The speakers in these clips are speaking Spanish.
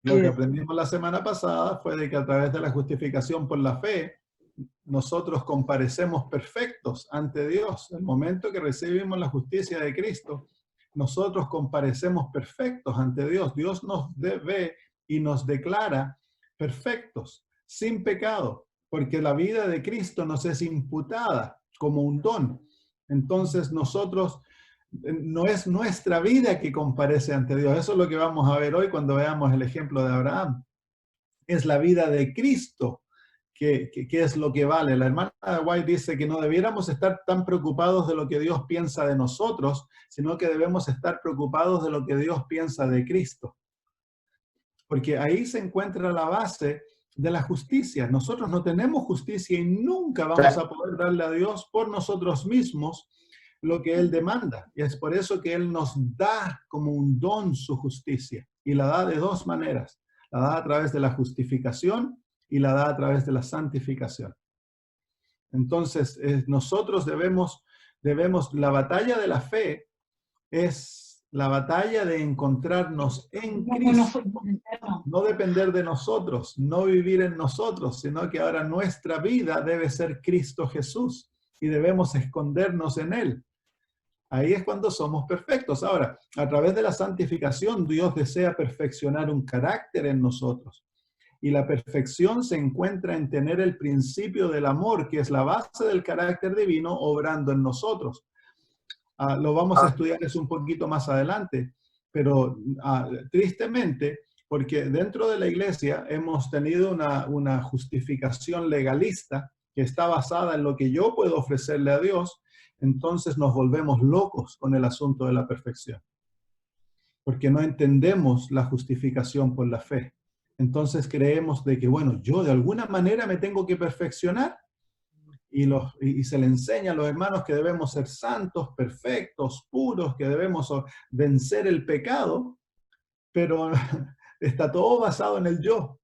Lo que aprendimos la semana pasada fue de que a través de la justificación por la fe, nosotros comparecemos perfectos ante Dios. El momento que recibimos la justicia de Cristo, nosotros comparecemos perfectos ante Dios. Dios nos ve y nos declara perfectos, sin pecado, porque la vida de Cristo nos es imputada como un don. Entonces nosotros, no es nuestra vida que comparece ante Dios. Eso es lo que vamos a ver hoy cuando veamos el ejemplo de Abraham. Es la vida de Cristo que es lo que vale. La hermana White dice que no debiéramos estar tan preocupados de lo que Dios piensa de nosotros, sino que debemos estar preocupados de lo que Dios piensa de Cristo. Porque ahí se encuentra la base de la justicia. Nosotros no tenemos justicia y nunca vamos a poder darle a Dios por nosotros mismos lo que Él demanda. Y es por eso que Él nos da como un don su justicia. Y la da de dos maneras. La da a través de la justificación y la da a través de la santificación. Entonces, nosotros debemos, la batalla de la fe es la batalla de encontrarnos en Cristo, no depender de nosotros, no vivir en nosotros, sino que ahora nuestra vida debe ser Cristo Jesús y debemos escondernos en Él. Ahí es cuando somos perfectos. Ahora, a través de la santificación, Dios desea perfeccionar un carácter en nosotros. Y la perfección se encuentra en tener el principio del amor, que es la base del carácter divino, obrando en nosotros. Lo vamos a estudiar eso un poquito más adelante, pero tristemente, porque dentro de la iglesia hemos tenido una justificación legalista que está basada en lo que yo puedo ofrecerle a Dios, entonces nos volvemos locos con el asunto de la perfección, porque no entendemos la justificación por la fe. Entonces creemos de que, bueno, yo de alguna manera me tengo que perfeccionar y se le enseña a los hermanos que debemos ser santos, perfectos, puros, que debemos vencer el pecado, pero está todo basado en el yo.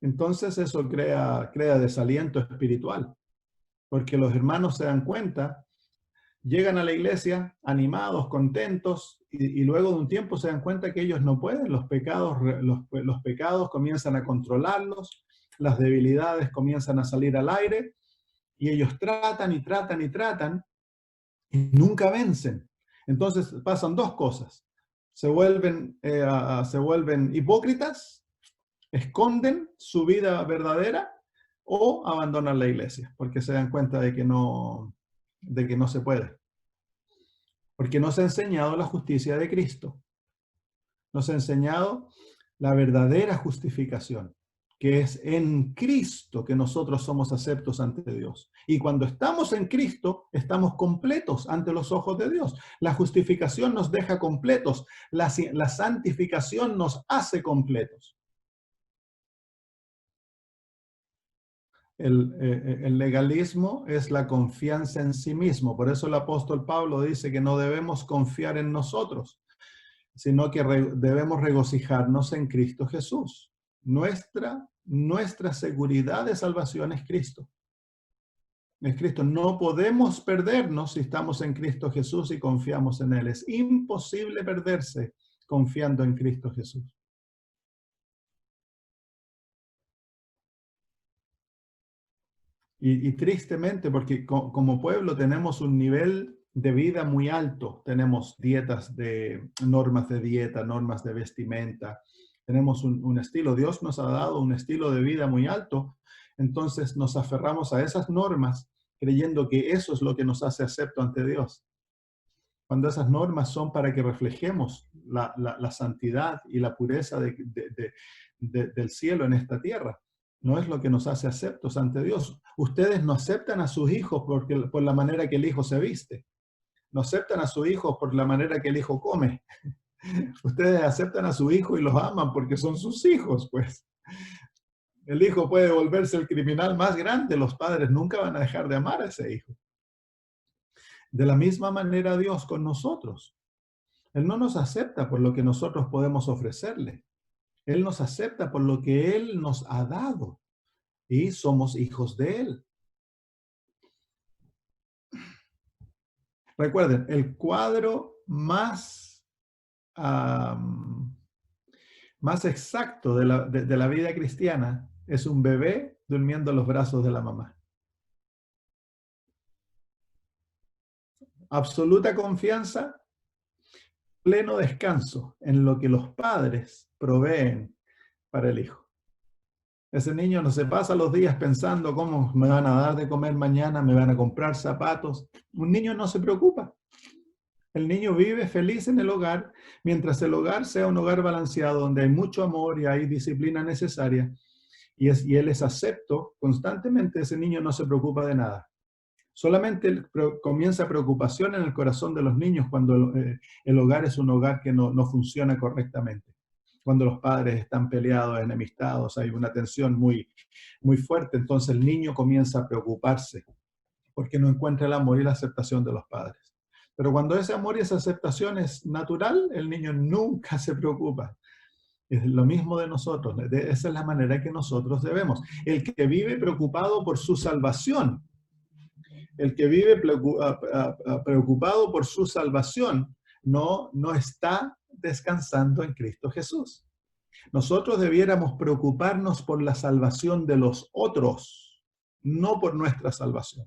Entonces eso crea desaliento espiritual, porque los hermanos se dan cuenta, llegan a la iglesia animados, contentos, y luego de un tiempo se dan cuenta que ellos no pueden, los pecados comienzan a controlarlos, las debilidades comienzan a salir al aire, y ellos tratan y tratan y tratan, y nunca vencen. Entonces pasan dos cosas. Se vuelven hipócritas, esconden su vida verdadera o abandonan la iglesia, porque se dan cuenta de que no se puede. Porque no se ha enseñado la justicia de Cristo. No se ha enseñado la verdadera justificación, que es en Cristo que nosotros somos aceptos ante Dios. Y cuando estamos en Cristo, estamos completos ante los ojos de Dios. La justificación nos deja completos, la santificación nos hace completos. El legalismo es la confianza en sí mismo. Por eso el apóstol Pablo dice que no debemos confiar en nosotros, sino que debemos regocijarnos en Cristo Jesús. Nuestra seguridad de salvación es Cristo. Es Cristo. No podemos perdernos si estamos en Cristo Jesús y confiamos en Él. Es imposible perderse confiando en Cristo Jesús. Y tristemente, porque como pueblo tenemos un nivel de vida muy alto, tenemos normas de dieta, normas de vestimenta, tenemos un estilo, Dios nos ha dado un estilo de vida muy alto, entonces nos aferramos a esas normas creyendo que eso es lo que nos hace acepto ante Dios, cuando esas normas son para que reflejemos la santidad y la pureza del cielo en esta tierra. No es lo que nos hace aceptos ante Dios. Ustedes no aceptan a sus hijos por la manera que el hijo se viste. No aceptan a sus hijos por la manera que el hijo come. Ustedes aceptan a su hijo y los aman porque son sus hijos, pues. El hijo puede volverse el criminal más grande. Los padres nunca van a dejar de amar a ese hijo. De la misma manera Dios con nosotros. Él no nos acepta por lo que nosotros podemos ofrecerle. Él nos acepta por lo que Él nos ha dado. Y somos hijos de Él. Recuerden, el cuadro más más exacto de la vida cristiana es un bebé durmiendo en los brazos de la mamá. Absoluta confianza, pleno descanso en lo que los padres proveen para el hijo. Ese niño no se pasa los días pensando cómo me van a dar de comer mañana, me van a comprar zapatos. Un niño no se preocupa. El niño vive feliz en el hogar, mientras el hogar sea un hogar balanceado, donde hay mucho amor y hay disciplina necesaria, y él es acepto constantemente. Ese niño no se preocupa de nada. Solamente comienza preocupación en el corazón de los niños cuando el hogar es un hogar que no funciona correctamente. Cuando los padres están peleados, enemistados, hay una tensión muy, muy fuerte, entonces el niño comienza a preocuparse porque no encuentra el amor y la aceptación de los padres. Pero cuando ese amor y esa aceptación es natural, el niño nunca se preocupa. Es lo mismo de nosotros. Esa es la manera que nosotros debemos. El que vive preocupado por su salvación, el que vive preocupado por su salvación, no está descansando en Cristo Jesús. Nosotros debiéramos preocuparnos por la salvación de los otros, no por nuestra salvación.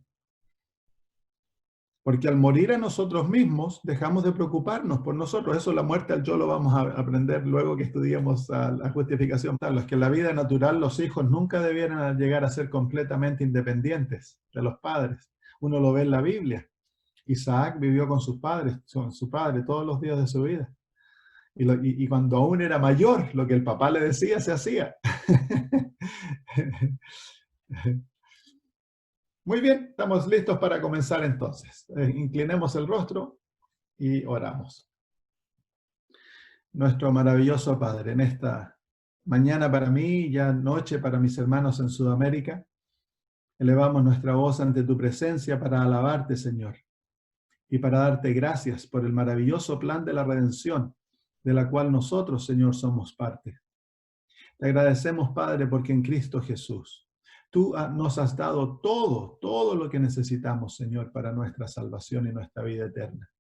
Porque al morir a nosotros mismos, dejamos de preocuparnos por nosotros. Eso, la muerte al yo, lo vamos a aprender luego que estudiemos la justificación. Es que en la vida natural los hijos nunca debieran llegar a ser completamente independientes de los padres. Uno lo ve en la Biblia. Isaac vivió con sus padres, su padre, todos los días de su vida. Y cuando aún era mayor, lo que el papá le decía, se hacía. Muy bien, estamos listos para comenzar entonces. Inclinemos el rostro y oramos. Nuestro maravilloso Padre, en esta mañana para mí, ya noche para mis hermanos en Sudamérica, elevamos nuestra voz ante tu presencia para alabarte, Señor, y para darte gracias por el maravilloso plan de la redención, de la cual nosotros, Señor, somos parte. Te agradecemos, Padre, porque en Cristo Jesús tú nos has dado todo lo que necesitamos, Señor, para nuestra salvación y nuestra vida eterna.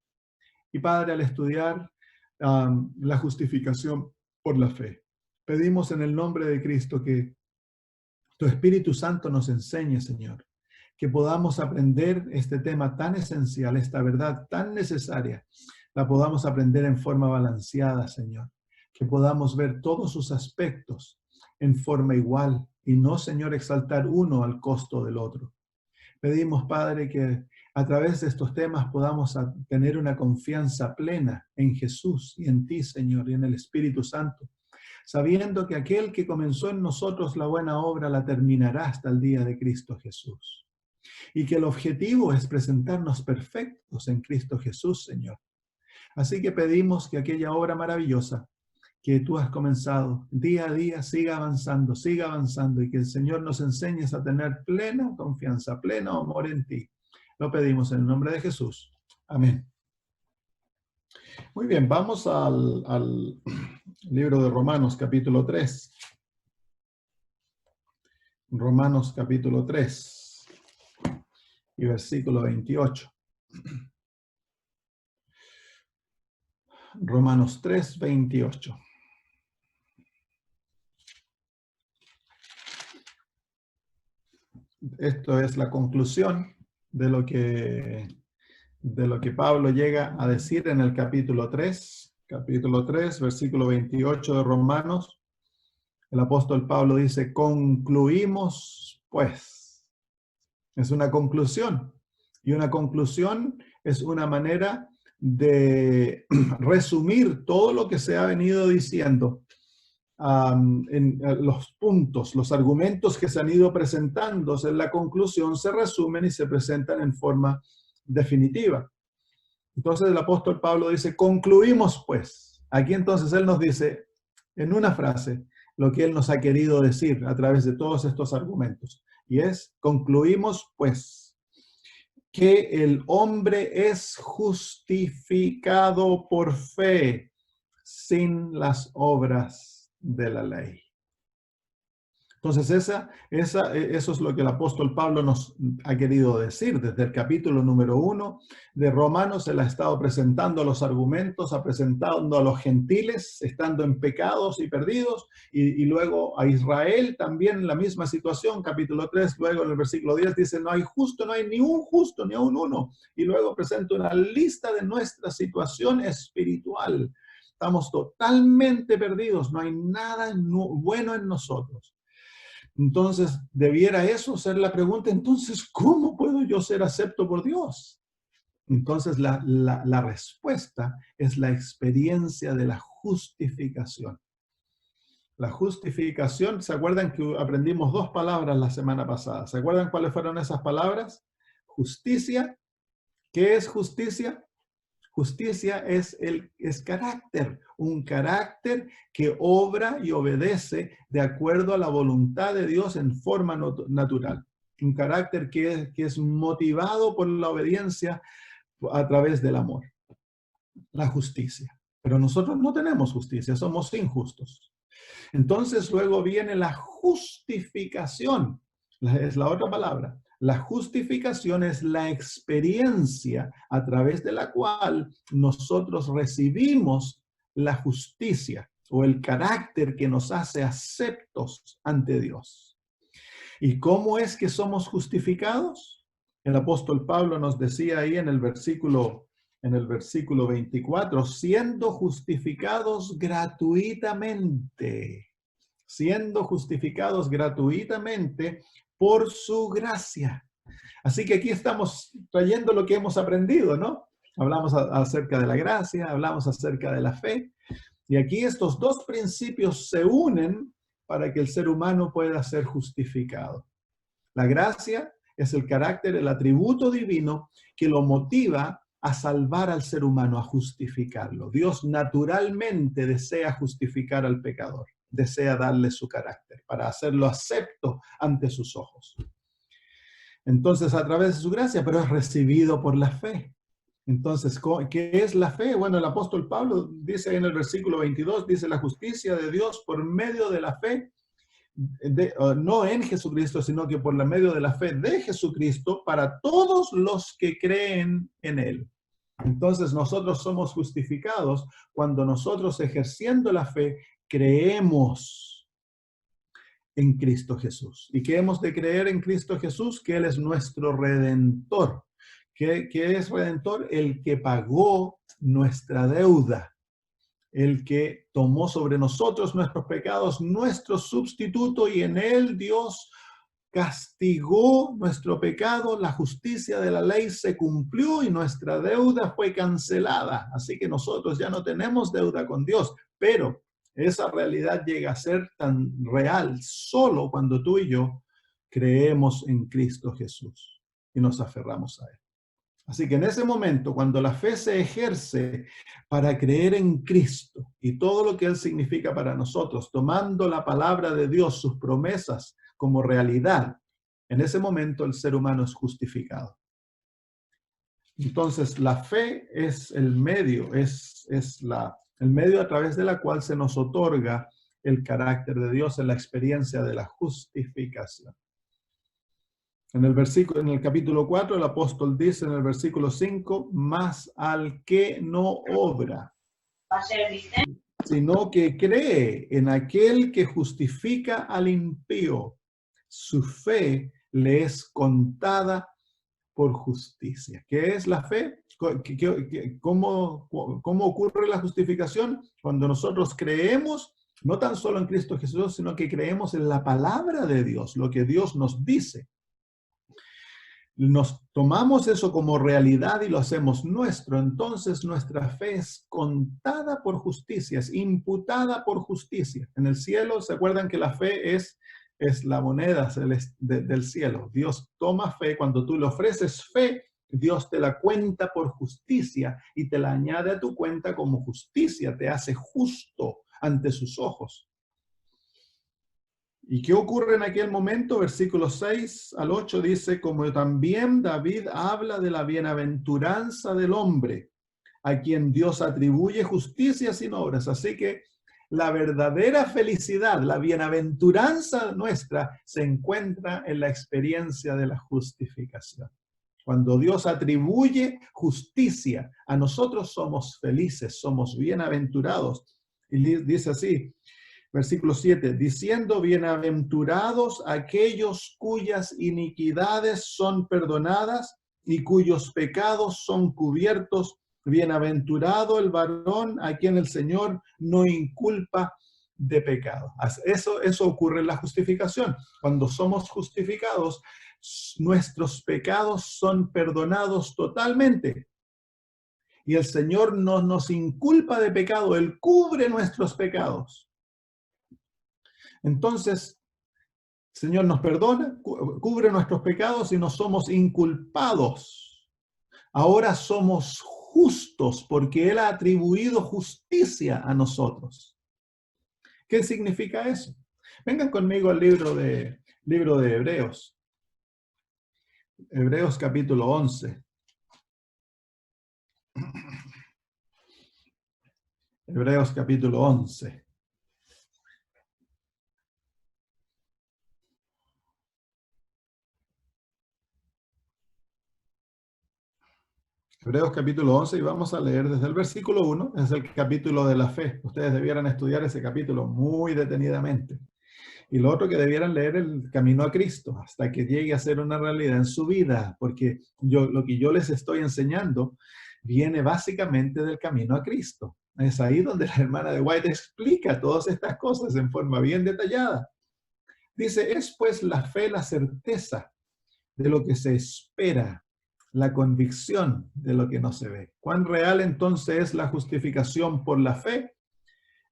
Y Padre, al estudiar la justificación por la fe, pedimos en el nombre de Cristo que tu Espíritu Santo nos enseñe, Señor, que podamos aprender este tema tan esencial, esta verdad tan necesaria, la podamos aprender en forma balanceada, Señor, que podamos ver todos sus aspectos en forma igual y no, Señor, exaltar uno al costo del otro. Pedimos, Padre, que a través de estos temas podamos tener una confianza plena en Jesús y en ti, Señor, y en el Espíritu Santo, sabiendo que aquel que comenzó en nosotros la buena obra la terminará hasta el día de Cristo Jesús. Y que el objetivo es presentarnos perfectos en Cristo Jesús, Señor. Así que pedimos que aquella obra maravillosa que tú has comenzado día a día siga avanzando y que el Señor nos enseñe a tener plena confianza, pleno amor en ti. Lo pedimos en el nombre de Jesús. Amén. Muy bien, vamos al libro de Romanos, capítulo 3. Romanos, capítulo 3 y versículo 28. Romanos 3, 28. Esto es la conclusión de lo que Pablo llega a decir en el capítulo 3, versículo 28 de Romanos. El apóstol Pablo dice, concluimos pues. Es una conclusión. Y una conclusión es una manera de resumir todo lo que se ha venido diciendo. En los puntos, los argumentos que se han ido presentándose en la conclusión se resumen y se presentan en forma definitiva. Entonces el apóstol Pablo dice, concluimos pues. Aquí entonces él nos dice en una frase lo que él nos ha querido decir a través de todos estos argumentos. Y es, concluimos pues que el hombre es justificado por fe sin las obras de la ley. Entonces, eso es lo que el apóstol Pablo nos ha querido decir. Desde el capítulo número 1 de Romanos, él ha estado presentando los argumentos, ha presentando a los gentiles, estando en pecados y perdidos, y luego a Israel también en la misma situación, capítulo 3, luego en el versículo 10 dice, no hay justo, no hay ni un justo, ni aun uno. Y luego presenta una lista de nuestra situación espiritual. Estamos totalmente perdidos, no hay nada bueno en nosotros. Entonces, debiera eso ser la pregunta, entonces, ¿cómo puedo yo ser acepto por Dios? Entonces, la respuesta es la experiencia de la justificación. La justificación, ¿se acuerdan que aprendimos dos palabras la semana pasada? ¿Se acuerdan cuáles fueron esas palabras? Justicia. ¿Qué es justicia? Justicia es carácter, un carácter que obra y obedece de acuerdo a la voluntad de Dios en forma natural. Un carácter que es motivado por la obediencia a través del amor. La justicia. Pero nosotros no tenemos justicia, somos injustos. Entonces luego viene la justificación. Es la otra palabra. La justificación es la experiencia a través de la cual nosotros recibimos la justicia o el carácter que nos hace aceptos ante Dios. ¿Y cómo es que somos justificados? El apóstol Pablo nos decía ahí en el versículo 24, siendo justificados gratuitamente. Siendo justificados gratuitamente por su gracia. Así que aquí estamos trayendo lo que hemos aprendido, ¿no? Hablamos acerca de la gracia, hablamos acerca de la fe, y aquí estos dos principios se unen para que el ser humano pueda ser justificado. La gracia es el carácter, el atributo divino que lo motiva a salvar al ser humano, a justificarlo. Dios naturalmente desea justificar al pecador. Desea darle su carácter, para hacerlo acepto ante sus ojos. Entonces, a través de su gracia, pero es recibido por la fe. Entonces, ¿qué es la fe? Bueno, el apóstol Pablo dice en el versículo 22, dice la justicia de Dios por medio de la fe, no en Jesucristo, sino que por la medio de la fe de Jesucristo para todos los que creen en Él. Entonces, nosotros somos justificados cuando nosotros, ejerciendo la fe, creemos en Cristo Jesús. ¿Y qué hemos de creer en Cristo Jesús? Que Él es nuestro Redentor. ¿Qué es Redentor? El que pagó nuestra deuda. El que tomó sobre nosotros nuestros pecados, nuestro sustituto, y en Él Dios castigó nuestro pecado, la justicia de la ley se cumplió y nuestra deuda fue cancelada. Así que nosotros ya no tenemos deuda con Dios, pero esa realidad llega a ser tan real solo cuando tú y yo creemos en Cristo Jesús y nos aferramos a Él. Así que en ese momento, cuando la fe se ejerce para creer en Cristo y todo lo que Él significa para nosotros, tomando la palabra de Dios, sus promesas como realidad, en ese momento el ser humano es justificado. Entonces, la fe es el medio, el medio a través de la cual se nos otorga el carácter de Dios en la experiencia de la justificación. En el capítulo 4, el apóstol dice en el versículo 5, mas al que no obra, sino que cree en aquel que justifica al impío, su fe le es contada por justicia. ¿Qué es la fe? ¿Cómo ocurre la justificación? Cuando nosotros creemos, no tan solo en Cristo Jesús, sino que creemos en la palabra de Dios, lo que Dios nos dice. Nos tomamos eso como realidad y lo hacemos nuestro, entonces nuestra fe es contada por justicia, es imputada por justicia. En el cielo, ¿se acuerdan que la fe es la moneda del cielo? Dios toma fe, cuando tú le ofreces fe, Dios te la cuenta por justicia y te la añade a tu cuenta como justicia, te hace justo ante sus ojos. ¿Y qué ocurre en aquel momento? Versículos 6 al 8 dice, como también David habla de la bienaventuranza del hombre, a quien Dios atribuye justicia sin obras. Así que la verdadera felicidad, la bienaventuranza nuestra, se encuentra en la experiencia de la justificación. Cuando Dios atribuye justicia a nosotros, somos felices, somos bienaventurados. Y dice así, versículo 7, diciendo, bienaventurados aquellos cuyas iniquidades son perdonadas y cuyos pecados son cubiertos. Bienaventurado el varón a quien el Señor no inculpa de pecado. Eso ocurre en la justificación. Cuando somos justificados, nuestros pecados son perdonados totalmente. Y el Señor no nos inculpa de pecado, Él cubre nuestros pecados. Entonces, el Señor nos perdona, cubre nuestros pecados y no somos inculpados. Ahora somos justos porque Él ha atribuido justicia a nosotros. ¿Qué significa eso? Vengan conmigo al libro de Hebreos. Hebreos capítulo 11. Hebreos capítulo 11. Hebreos capítulo 11 y vamos a leer desde el versículo 1, es el capítulo de la fe. Ustedes debieran estudiar ese capítulo muy detenidamente. Y lo otro que debieran leer el camino a Cristo hasta que llegue a ser una realidad en su vida, porque lo que yo les estoy enseñando viene básicamente del camino a Cristo. Es ahí donde la hermana de White explica todas estas cosas en forma bien detallada. Dice, es pues la fe la certeza de lo que se espera, la convicción de lo que no se ve. ¿Cuán real entonces es la justificación por la fe?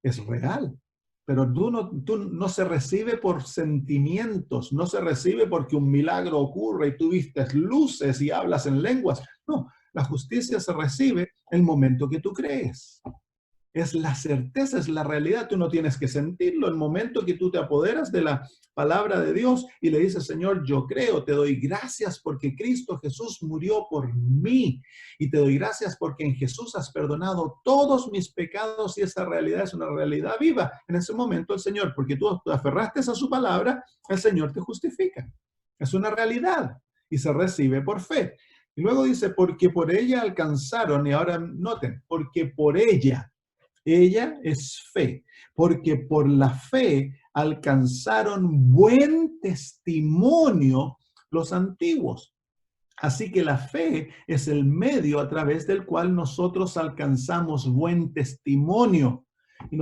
Es real, pero no se recibe por sentimientos, no se recibe porque un milagro ocurre y tú vistes luces y hablas en lenguas. No, la justicia se recibe el momento que tú crees. Es la certeza, es la realidad. Tú no tienes que sentirlo. El momento que tú te apoderas de la palabra de Dios y le dices, Señor, yo creo, te doy gracias porque Cristo Jesús murió por mí. Y te doy gracias porque en Jesús has perdonado todos mis pecados y esa realidad es una realidad viva. En ese momento el Señor, porque tú te aferraste a su palabra, el Señor te justifica. Es una realidad y se recibe por fe. Y luego dice, porque por ella alcanzaron, y ahora noten, porque por ella es fe, porque por la fe alcanzaron buen testimonio los antiguos. Así que la fe es el medio a través del cual nosotros alcanzamos buen testimonio. Y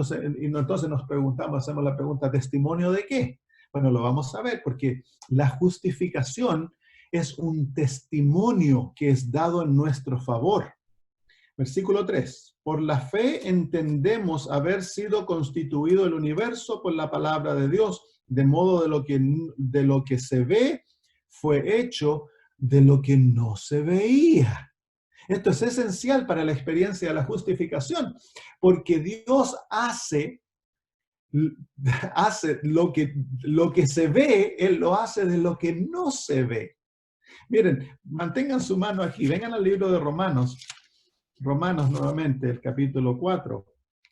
entonces nos preguntamos, hacemos la pregunta, ¿testimonio de qué? Bueno, lo vamos a ver porque la justificación es un testimonio que es dado en nuestro favor. Versículo 3. Por la fe entendemos haber sido constituido el universo por la palabra de Dios, de modo de lo que se ve fue hecho de lo que no se veía. Esto es esencial para la experiencia de la justificación, porque Dios hace lo que se ve, Él lo hace de lo que no se ve. Miren, mantengan su mano aquí, vengan al libro de Romanos. Romanos nuevamente, el capítulo 4.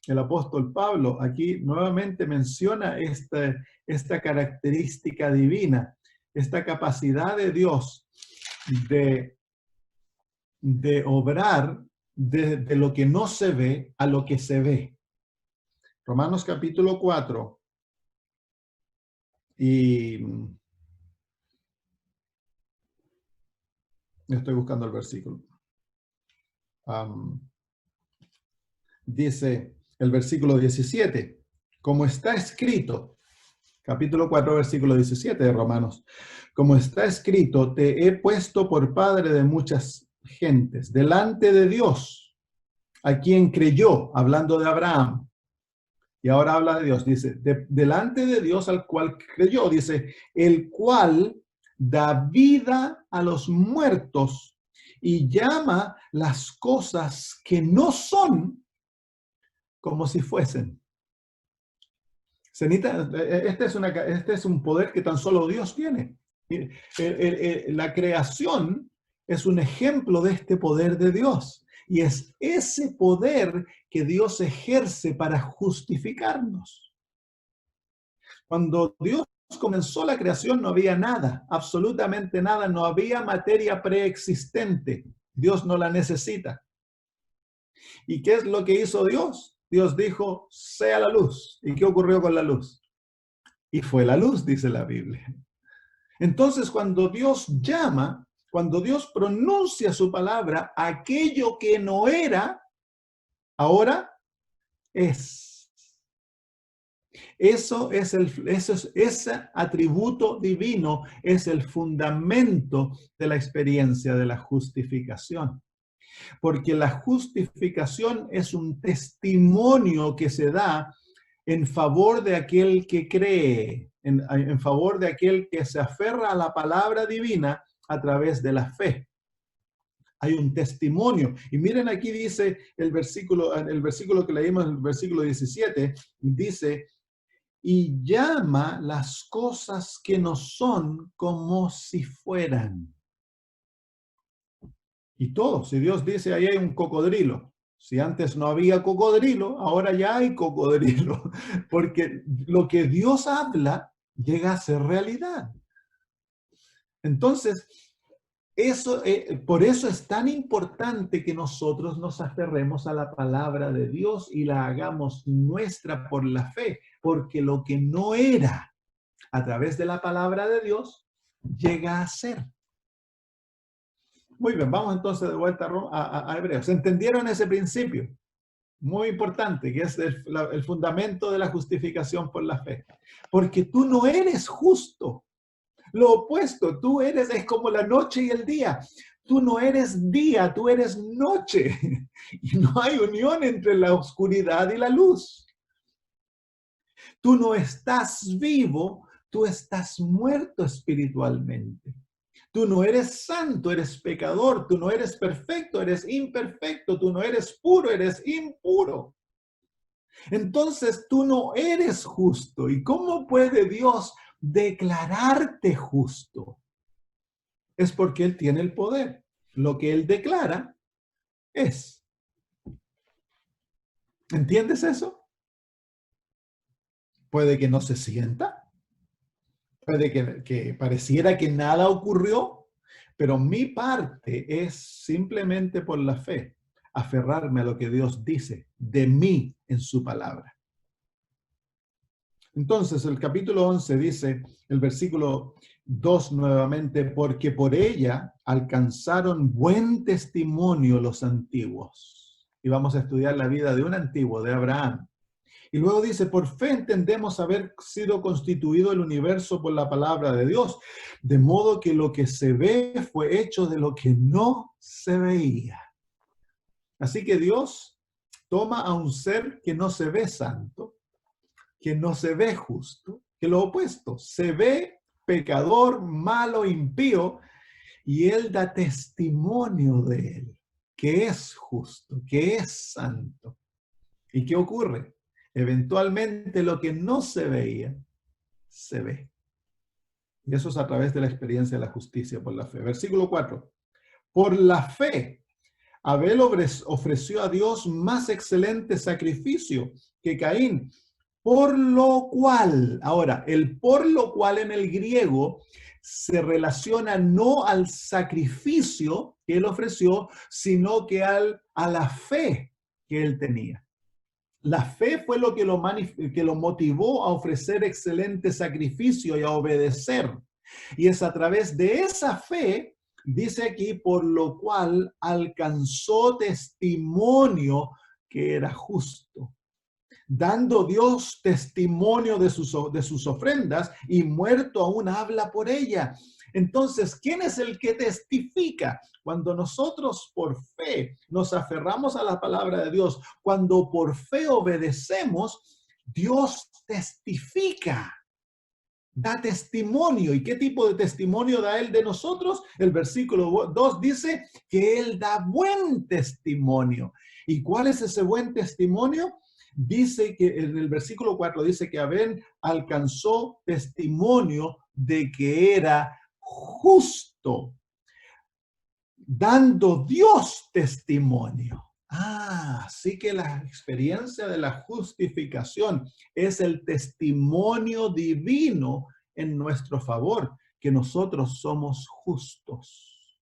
El apóstol Pablo aquí nuevamente menciona esta característica divina, esta capacidad de Dios de obrar de lo que no se ve a lo que se ve. Romanos capítulo 4. Y estoy buscando el versículo. Dice el versículo 17, como está escrito, capítulo 4, versículo 17 de Romanos, como está escrito, te he puesto por padre de muchas gentes, delante de Dios, a quien creyó, hablando de Abraham, y ahora habla de Dios, dice, delante de Dios al cual creyó, dice, el cual da vida a los muertos y llama las cosas que no son como si fuesen. Este es un poder que tan solo Dios tiene. La creación es un ejemplo de este poder de Dios. Y es ese poder que Dios ejerce para justificarnos. Cuando Dios comenzó la creación no había nada, absolutamente nada, no había materia preexistente. Dios no la necesita. ¿Y qué es lo que hizo Dios? Dios dijo, sea la luz. ¿Y qué ocurrió con la luz? Y fue la luz, dice la Biblia. Entonces, cuando Dios llama, cuando Dios pronuncia su palabra, aquello que no era, ahora es. Ese atributo divino es el fundamento de la experiencia de la justificación. Porque la justificación es un testimonio que se da en favor de aquel que cree, en favor de aquel que se aferra a la palabra divina a través de la fe. Hay un testimonio. Y miren aquí dice el versículo que leímos, el versículo 17, dice, y llama las cosas que no son como si fueran. Y todo, si Dios dice, ahí hay un cocodrilo. Si antes no había cocodrilo, ahora ya hay cocodrilo. Porque lo que Dios habla llega a ser realidad. Entonces, por eso es tan importante que nosotros nos aferremos a la palabra de Dios y la hagamos nuestra por la fe. Porque lo que no era a través de la palabra de Dios llega a ser. Muy bien, vamos entonces de vuelta a Hebreos. ¿Entendieron ese principio? Muy importante, que es el fundamento de la justificación por la fe. Porque tú no eres justo. Lo opuesto, es como la noche y el día. Tú no eres día, tú eres noche. Y no hay unión entre la oscuridad y la luz. Tú no estás vivo, tú estás muerto espiritualmente. Tú no eres santo, eres pecador. Tú no eres perfecto, eres imperfecto. Tú no eres puro, eres impuro. Entonces tú no eres justo. ¿Y cómo puede Dios declararte justo? Es porque Él tiene el poder. Lo que Él declara es. ¿Entiendes eso? Puede que no se sienta. Puede que pareciera que nada ocurrió. Pero mi parte es simplemente por la fe, aferrarme a lo que Dios dice de mí en su palabra. Entonces, el capítulo 11 dice, el versículo 2 nuevamente, porque por ella alcanzaron buen testimonio los antiguos. Y vamos a estudiar la vida de un antiguo, de Abraham. Y luego dice, por fe entendemos haber sido constituido el universo por la palabra de Dios, de modo que lo que se ve fue hecho de lo que no se veía. Así que Dios toma a un ser que no se ve santo, que no se ve justo, que lo opuesto, se ve pecador, malo, impío, y Él da testimonio de Él, que es justo, que es santo. ¿Y qué ocurre? Eventualmente lo que no se veía, se ve. Y eso es a través de la experiencia de la justicia por la fe. Versículo 4. Por la fe, Abel ofreció a Dios más excelente sacrificio que Caín. Por lo cual, ahora, el por lo cual en el griego se relaciona no al sacrificio que él ofreció, sino que a la fe que él tenía. La fe fue lo que lo motivó a ofrecer excelente sacrificio y a obedecer. Y es a través de esa fe, dice aquí, por lo cual alcanzó testimonio que era justo, dando Dios testimonio de sus ofrendas y muerto aún habla por ella. Entonces, ¿quién es el que testifica? Cuando nosotros por fe nos aferramos a la palabra de Dios, cuando por fe obedecemos, Dios testifica, da testimonio. ¿Y qué tipo de testimonio da Él de nosotros? El versículo 2 dice que Él da buen testimonio. ¿Y cuál es ese buen testimonio? Dice que en el versículo 4 dice que Abel alcanzó testimonio de que era justo. dando Dios testimonio. Así que la experiencia de la justificación es el testimonio divino en nuestro favor, que nosotros somos justos.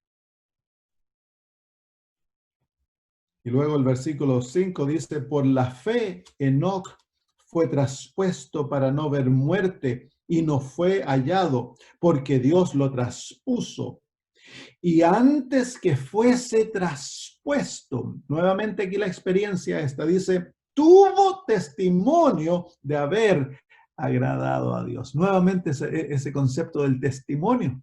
Y luego el versículo 5 dice, por la fe Enoc fue traspuesto para no ver muerte y no fue hallado, porque Dios lo traspuso. Y antes que fuese traspuesto, nuevamente aquí la experiencia esta dice, tuvo testimonio de haber agradado a Dios. Nuevamente ese concepto del testimonio.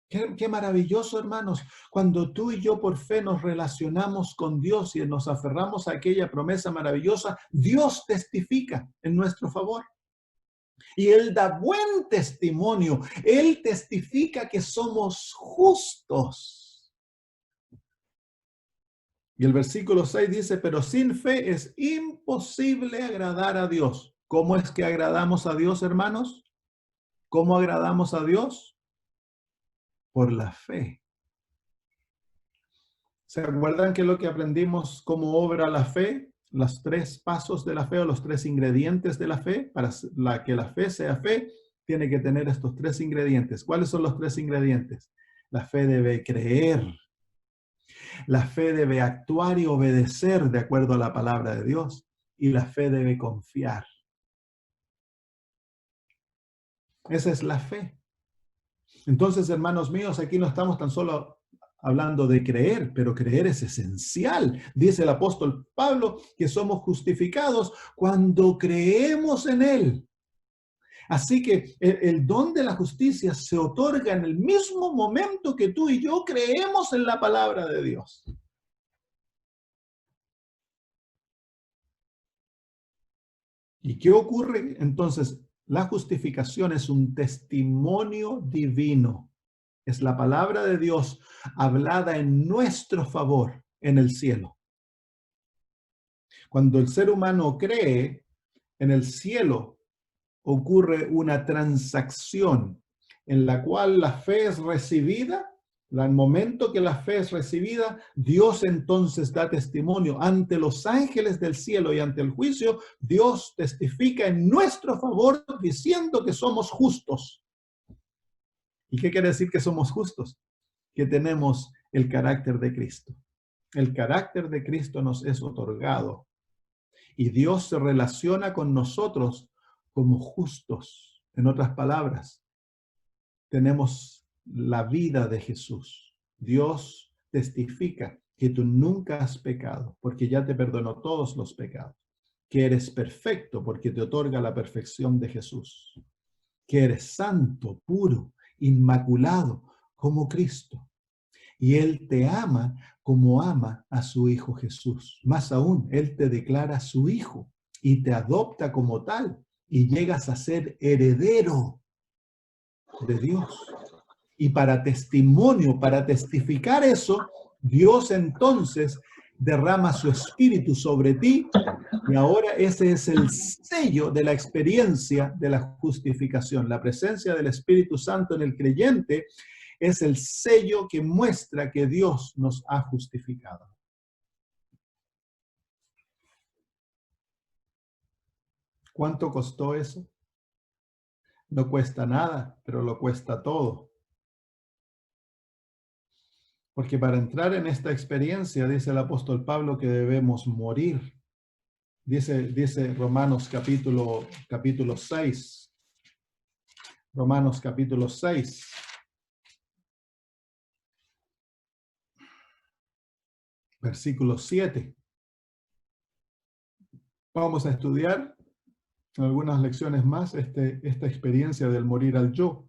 Qué maravilloso, hermanos, cuando tú y yo por fe nos relacionamos con Dios y nos aferramos a aquella promesa maravillosa, Dios testifica en nuestro favor. Y Él da buen testimonio. Él testifica que somos justos. Y el versículo 6 dice, pero sin fe es imposible agradar a Dios. ¿Cómo es que agradamos a Dios, hermanos? ¿Cómo agradamos a Dios? Por la fe. ¿Se acuerdan que lo que aprendimos cómo obra la fe? Los 3 pasos de la fe o los 3 ingredientes de la fe. Para que la fe sea fe, tiene que tener estos 3 ingredientes. ¿Cuáles son los 3 ingredientes? La fe debe creer. La fe debe actuar y obedecer de acuerdo a la palabra de Dios. Y la fe debe confiar. Esa es la fe. Entonces, hermanos míos, aquí no estamos tan solo hablando de creer, pero creer es esencial. Dice el apóstol Pablo que somos justificados cuando creemos en Él. Así que el don de la justicia se otorga en el mismo momento que tú y yo creemos en la palabra de Dios. ¿Y qué ocurre? Entonces, la justificación es un testimonio divino. Es la palabra de Dios hablada en nuestro favor en el cielo. Cuando el ser humano cree, en el cielo ocurre una transacción en la cual la fe es recibida. Al momento que la fe es recibida, Dios entonces da testimonio ante los ángeles del cielo y ante el juicio. Dios testifica en nuestro favor diciendo que somos justos. ¿Y qué quiere decir que somos justos? Que tenemos el carácter de Cristo. El carácter de Cristo nos es otorgado y Dios se relaciona con nosotros como justos. En otras palabras, tenemos la vida de Jesús. Dios testifica que tú nunca has pecado porque ya te perdonó todos los pecados, que eres perfecto porque te otorga la perfección de Jesús, que eres santo, puro, inmaculado como Cristo. Y Él te ama como ama a su Hijo Jesús. Más aún, Él te declara su Hijo y te adopta como tal y llegas a ser heredero de Dios. Y para testimonio, para testificar eso, Dios entonces derrama su espíritu sobre ti y ahora ese es el sello de la experiencia de la justificación. La presencia del Espíritu Santo en el creyente es el sello que muestra que Dios nos ha justificado. ¿Cuánto costó eso? No cuesta nada, pero lo cuesta todo. Porque para entrar en esta experiencia, dice el apóstol Pablo que debemos morir. Dice Romanos capítulo 6. Romanos capítulo 6. Versículo 7. Vamos a estudiar algunas lecciones más esta experiencia del morir al yo.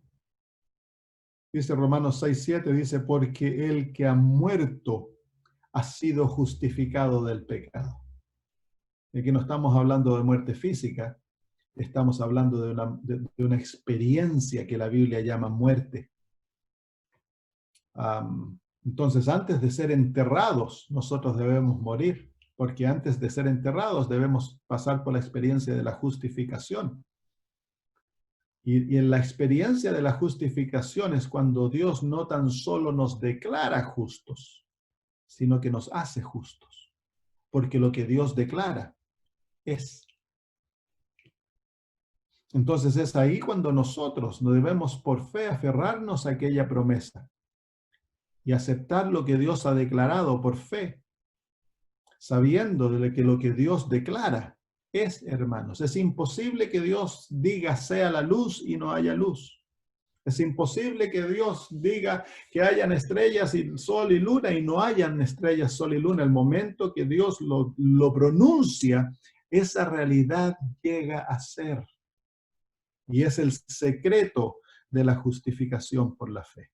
Dice Romanos 6:7, dice, porque el que ha muerto ha sido justificado del pecado. Y aquí no estamos hablando de muerte física, estamos hablando de una experiencia que la Biblia llama muerte. Entonces, antes de ser enterrados, nosotros debemos morir, porque antes de ser enterrados debemos pasar por la experiencia de la justificación. Y en la experiencia de la justificación es cuando Dios no tan solo nos declara justos, sino que nos hace justos. Porque lo que Dios declara es. Entonces es ahí cuando nosotros no debemos por fe aferrarnos a aquella promesa y aceptar lo que Dios ha declarado por fe, sabiendo de que lo que Dios declara es, hermanos. Es imposible que Dios diga sea la luz y no haya luz. Es imposible que Dios diga que hayan estrellas y sol y luna y no hayan estrellas, sol y luna. El momento que Dios lo pronuncia, esa realidad llega a ser. Y es el secreto de la justificación por la fe.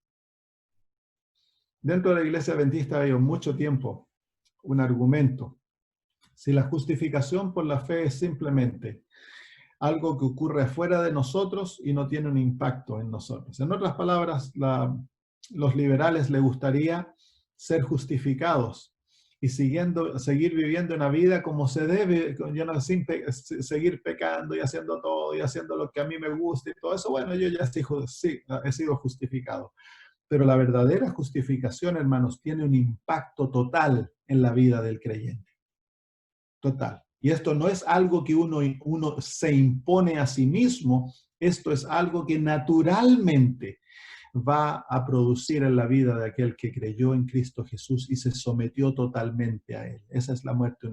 Dentro de la Iglesia Adventista ha habido mucho tiempo un argumento. Si la justificación por la fe es simplemente algo que ocurre afuera de nosotros y no tiene un impacto en nosotros. En otras palabras, los liberales les gustaría ser justificados y seguir viviendo una vida como se debe, sin seguir pecando y haciendo todo y haciendo lo que a mí me gusta y todo eso. Bueno, yo ya he sido justificado. Pero la verdadera justificación, hermanos, tiene un impacto total en la vida del creyente. Total. Y esto no es algo que uno se impone a sí mismo, esto es algo que naturalmente va a producir en la vida de aquel que creyó en Cristo Jesús y se sometió totalmente a Él. Esa es la muerte,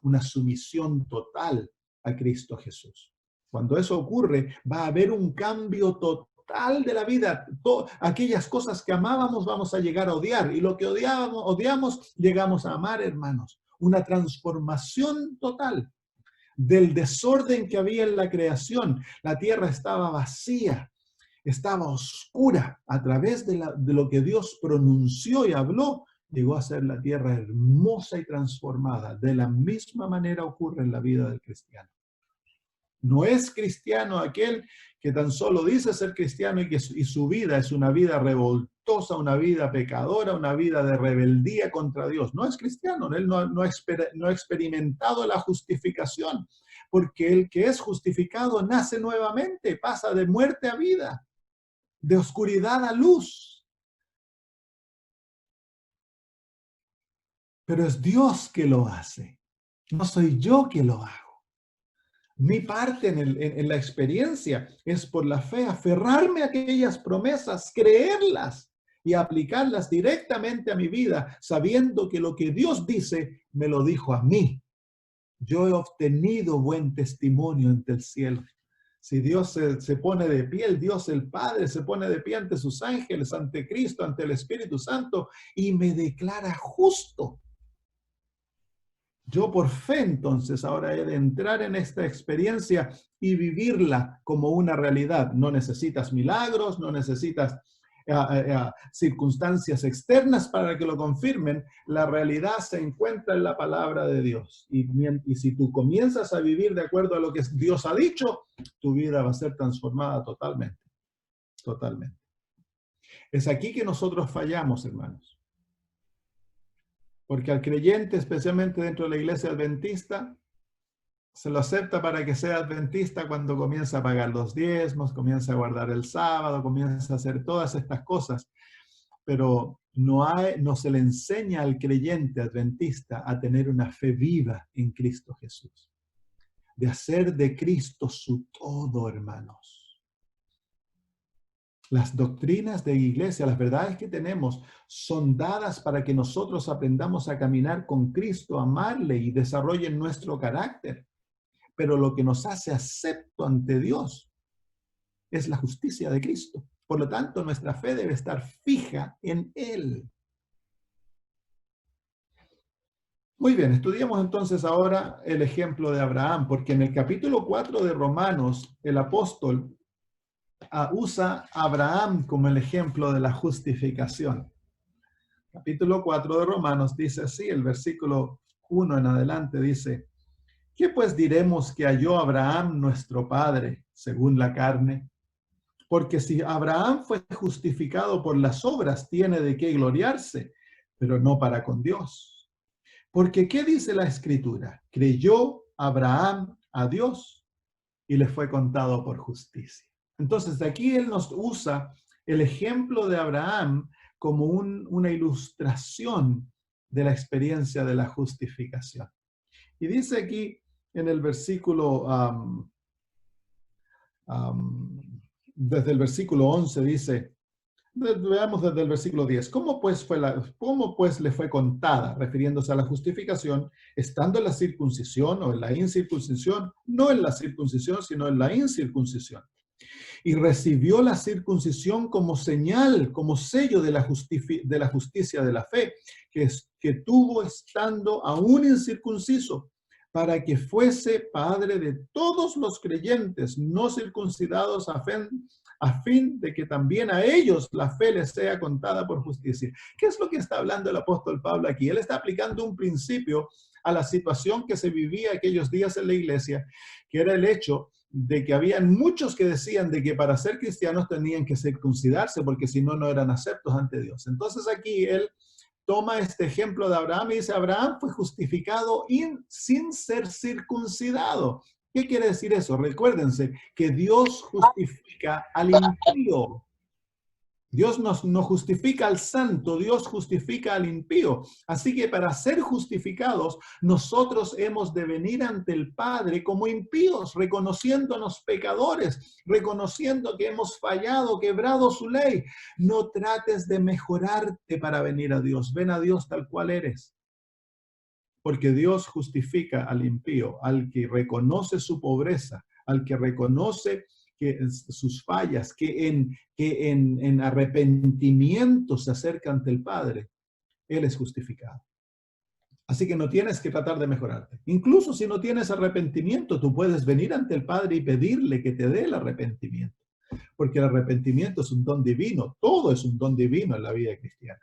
una sumisión total a Cristo Jesús. Cuando eso ocurre, va a haber un cambio total de la vida. Aquellas cosas que amábamos vamos a llegar a odiar y lo que odiamos, llegamos a amar, hermanos. Una transformación total del desorden que había en la creación. La tierra estaba vacía, estaba oscura. A través de lo que Dios pronunció y habló, llegó a ser la tierra hermosa y transformada. De la misma manera ocurre en la vida del cristiano. No es cristiano aquel que tan solo dice ser cristiano y su vida es una vida revoltosa, una vida pecadora, una vida de rebeldía contra Dios. No es cristiano, él no ha experimentado la justificación, porque el que es justificado nace nuevamente, pasa de muerte a vida, de oscuridad a luz. Pero es Dios que lo hace, no soy yo que lo hago. Mi parte en la experiencia es por la fe, aferrarme a aquellas promesas, creerlas y aplicarlas directamente a mi vida, sabiendo que lo que Dios dice me lo dijo a mí. Yo he obtenido buen testimonio ante el cielo. Si Dios se pone de pie, el Dios el Padre se pone de pie ante sus ángeles, ante Cristo, ante el Espíritu Santo y me declara justo. Yo por fe entonces ahora he de entrar en esta experiencia y vivirla como una realidad. No necesitas milagros, no necesitas circunstancias externas para que lo confirmen. La realidad se encuentra en la palabra de Dios. Y si tú comienzas a vivir de acuerdo a lo que Dios ha dicho, tu vida va a ser transformada totalmente. Totalmente. Es aquí que nosotros fallamos, hermanos. Porque al creyente, especialmente dentro de la iglesia adventista, se lo acepta para que sea adventista cuando comienza a pagar los diezmos, comienza a guardar el sábado, comienza a hacer todas estas cosas. Pero no se le enseña al creyente adventista a tener una fe viva en Cristo Jesús. De hacer de Cristo su todo, hermanos. Las doctrinas de iglesia, las verdades que tenemos, son dadas para que nosotros aprendamos a caminar con Cristo, amarle y desarrollen nuestro carácter. Pero lo que nos hace acepto ante Dios es la justicia de Cristo. Por lo tanto, nuestra fe debe estar fija en Él. Muy bien, estudiemos entonces ahora el ejemplo de Abraham, porque en el capítulo 4 de Romanos, el apóstol usa a Abraham como el ejemplo de la justificación. Capítulo 4 de Romanos dice así, el versículo 1 en adelante dice, ¿qué pues diremos que halló Abraham nuestro padre según la carne? Porque si Abraham fue justificado por las obras, tiene de qué gloriarse, pero no para con Dios. Porque ¿qué dice la Escritura? Creyó Abraham a Dios y le fue contado por justicia. Entonces, de aquí él nos usa el ejemplo de Abraham como una ilustración de la experiencia de la justificación. Y dice aquí en el versículo, desde el versículo 11, dice, veamos desde el versículo 10. ¿Cómo pues le fue contada, refiriéndose a la justificación, estando en la circuncisión o en la incircuncisión? No en la circuncisión, sino en la incircuncisión. Y recibió la circuncisión como señal, como sello de la justicia de la fe, que tuvo estando aún incircunciso, para que fuese padre de todos los creyentes no circuncidados a fin de que también a ellos la fe les sea contada por justicia. ¿Qué es lo que está hablando el apóstol Pablo aquí? Él está aplicando un principio a la situación que se vivía aquellos días en la iglesia, que era el hecho de que habían muchos que decían de que para ser cristianos tenían que circuncidarse porque si no, no eran aceptos ante Dios. Entonces aquí él toma este ejemplo de Abraham y dice, Abraham fue justificado sin ser circuncidado. ¿Qué quiere decir eso? Recuérdense que Dios justifica al impío. Dios no justifica al santo, Dios justifica al impío. Así que para ser justificados, nosotros hemos de venir ante el Padre como impíos, reconociéndonos pecadores, reconociendo que hemos fallado, quebrado su ley. No trates de mejorarte para venir a Dios. Ven a Dios tal cual eres. Porque Dios justifica al impío, al que reconoce su pobreza, al que reconoce sus fallas, que en arrepentimiento se acerca ante el Padre, Él es justificado. Así que no tienes que tratar de mejorarte. Incluso si no tienes arrepentimiento, tú puedes venir ante el Padre y pedirle que te dé el arrepentimiento. Porque el arrepentimiento es un don divino. Todo es un don divino en la vida cristiana.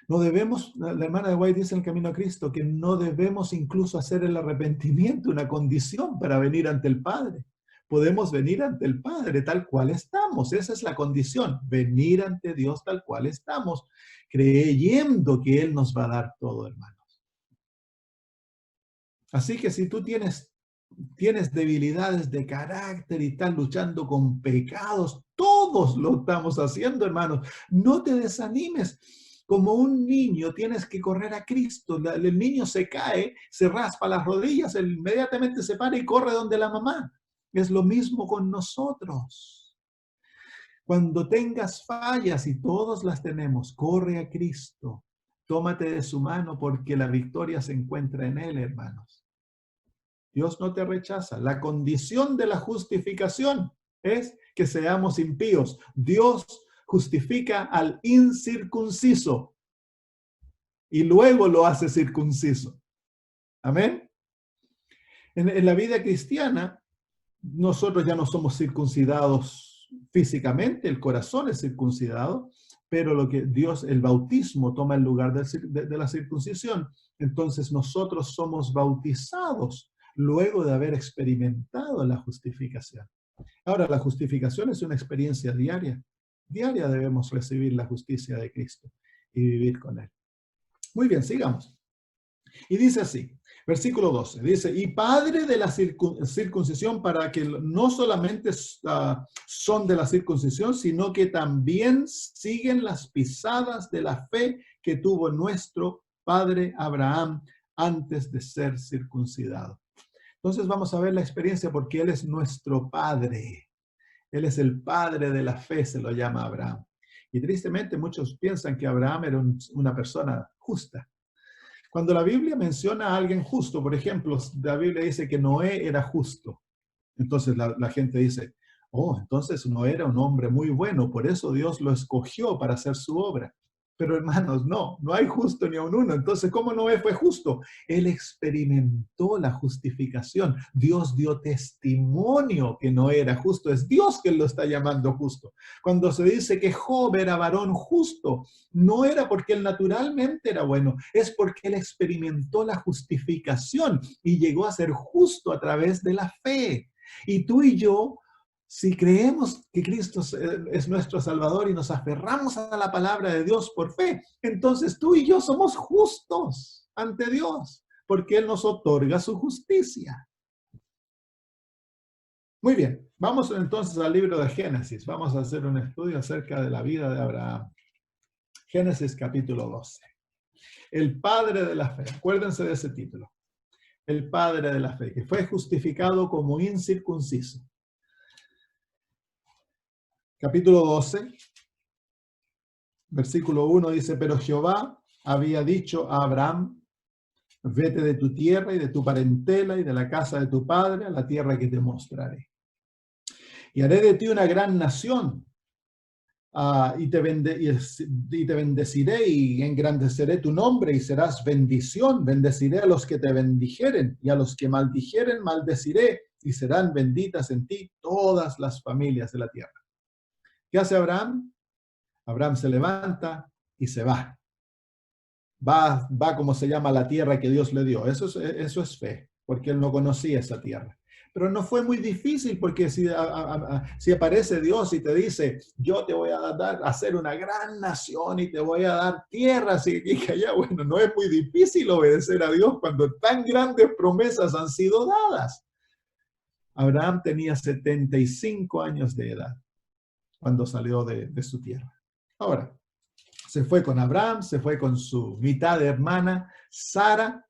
No debemos, la hermana de White dice en el Camino a Cristo, que no debemos incluso hacer el arrepentimiento una condición para venir ante el Padre. Podemos venir ante el Padre tal cual estamos. Esa es la condición, venir ante Dios tal cual estamos, creyendo que Él nos va a dar todo, hermanos. Así que si tú tienes debilidades de carácter y estás luchando con pecados, todos lo estamos haciendo, hermanos. No te desanimes. Como un niño tienes que correr a Cristo. El niño se cae, se raspa las rodillas, él inmediatamente se para y corre donde la mamá. Es lo mismo con nosotros. Cuando tengas fallas, y todos las tenemos, corre a Cristo. Tómate de su mano porque la victoria se encuentra en Él, hermanos. Dios no te rechaza. La condición de la justificación es que seamos impíos. Dios justifica al incircunciso y luego lo hace circunciso. Amén. En la vida cristiana, nosotros ya no somos circuncidados físicamente, el corazón es circuncidado, pero lo que Dios, el bautismo toma el lugar de la circuncisión. Entonces nosotros somos bautizados luego de haber experimentado la justificación. Ahora, la justificación es una experiencia diaria. Diaria debemos recibir la justicia de Cristo y vivir con Él. Muy bien, sigamos. Y dice así, versículo 12, dice, y padre de la circuncisión para que no solamente son de la circuncisión, sino que también siguen las pisadas de la fe que tuvo nuestro padre Abraham antes de ser circuncidado. Entonces vamos a ver la experiencia porque Él es nuestro Padre. Él es el Padre de la fe, se lo llama Abraham. Y tristemente muchos piensan que Abraham era una persona justa. Cuando la Biblia menciona a alguien justo, por ejemplo, la Biblia dice que Noé era justo. Entonces la gente dice, oh, entonces Noé era un hombre muy bueno, por eso Dios lo escogió para hacer su obra. Pero hermanos, no hay justo ni a un uno. Entonces, ¿cómo Noé fue justo? Él experimentó la justificación. Dios dio testimonio que no era justo. Es Dios quien lo está llamando justo. Cuando se dice que Job era varón justo, no era porque él naturalmente era bueno, es porque él experimentó la justificación y llegó a ser justo a través de la fe. Y tú y yo, si creemos que Cristo es nuestro Salvador y nos aferramos a la palabra de Dios por fe, entonces tú y yo somos justos ante Dios, porque Él nos otorga su justicia. Muy bien, vamos entonces al libro de Génesis. Vamos a hacer un estudio acerca de la vida de Abraham. Génesis capítulo 12. El padre de la fe. Acuérdense de ese título. El padre de la fe, que fue justificado como incircunciso. Capítulo 12, versículo 1 dice, pero Jehová había dicho a Abraham, vete de tu tierra y de tu parentela y de la casa de tu padre a la tierra que te mostraré. Y haré de ti una gran nación, y te bendeciré y engrandeceré tu nombre y serás bendición. Bendeciré a los que te bendijeren y a los que maldijeren maldeciré y serán benditas en ti todas las familias de la tierra. ¿Qué hace Abraham? Abraham se levanta y se va. Va como se llama la tierra que Dios le dio. Eso es fe, porque él no conocía esa tierra. Pero no fue muy difícil, porque si aparece Dios y te dice, yo te voy a hacer una gran nación y te voy a dar tierras y allá, bueno, no es muy difícil obedecer a Dios cuando tan grandes promesas han sido dadas. Abraham tenía 75 años de edad cuando salió de su tierra. Ahora, se fue con Abraham, se fue con su mitad hermana, Sara,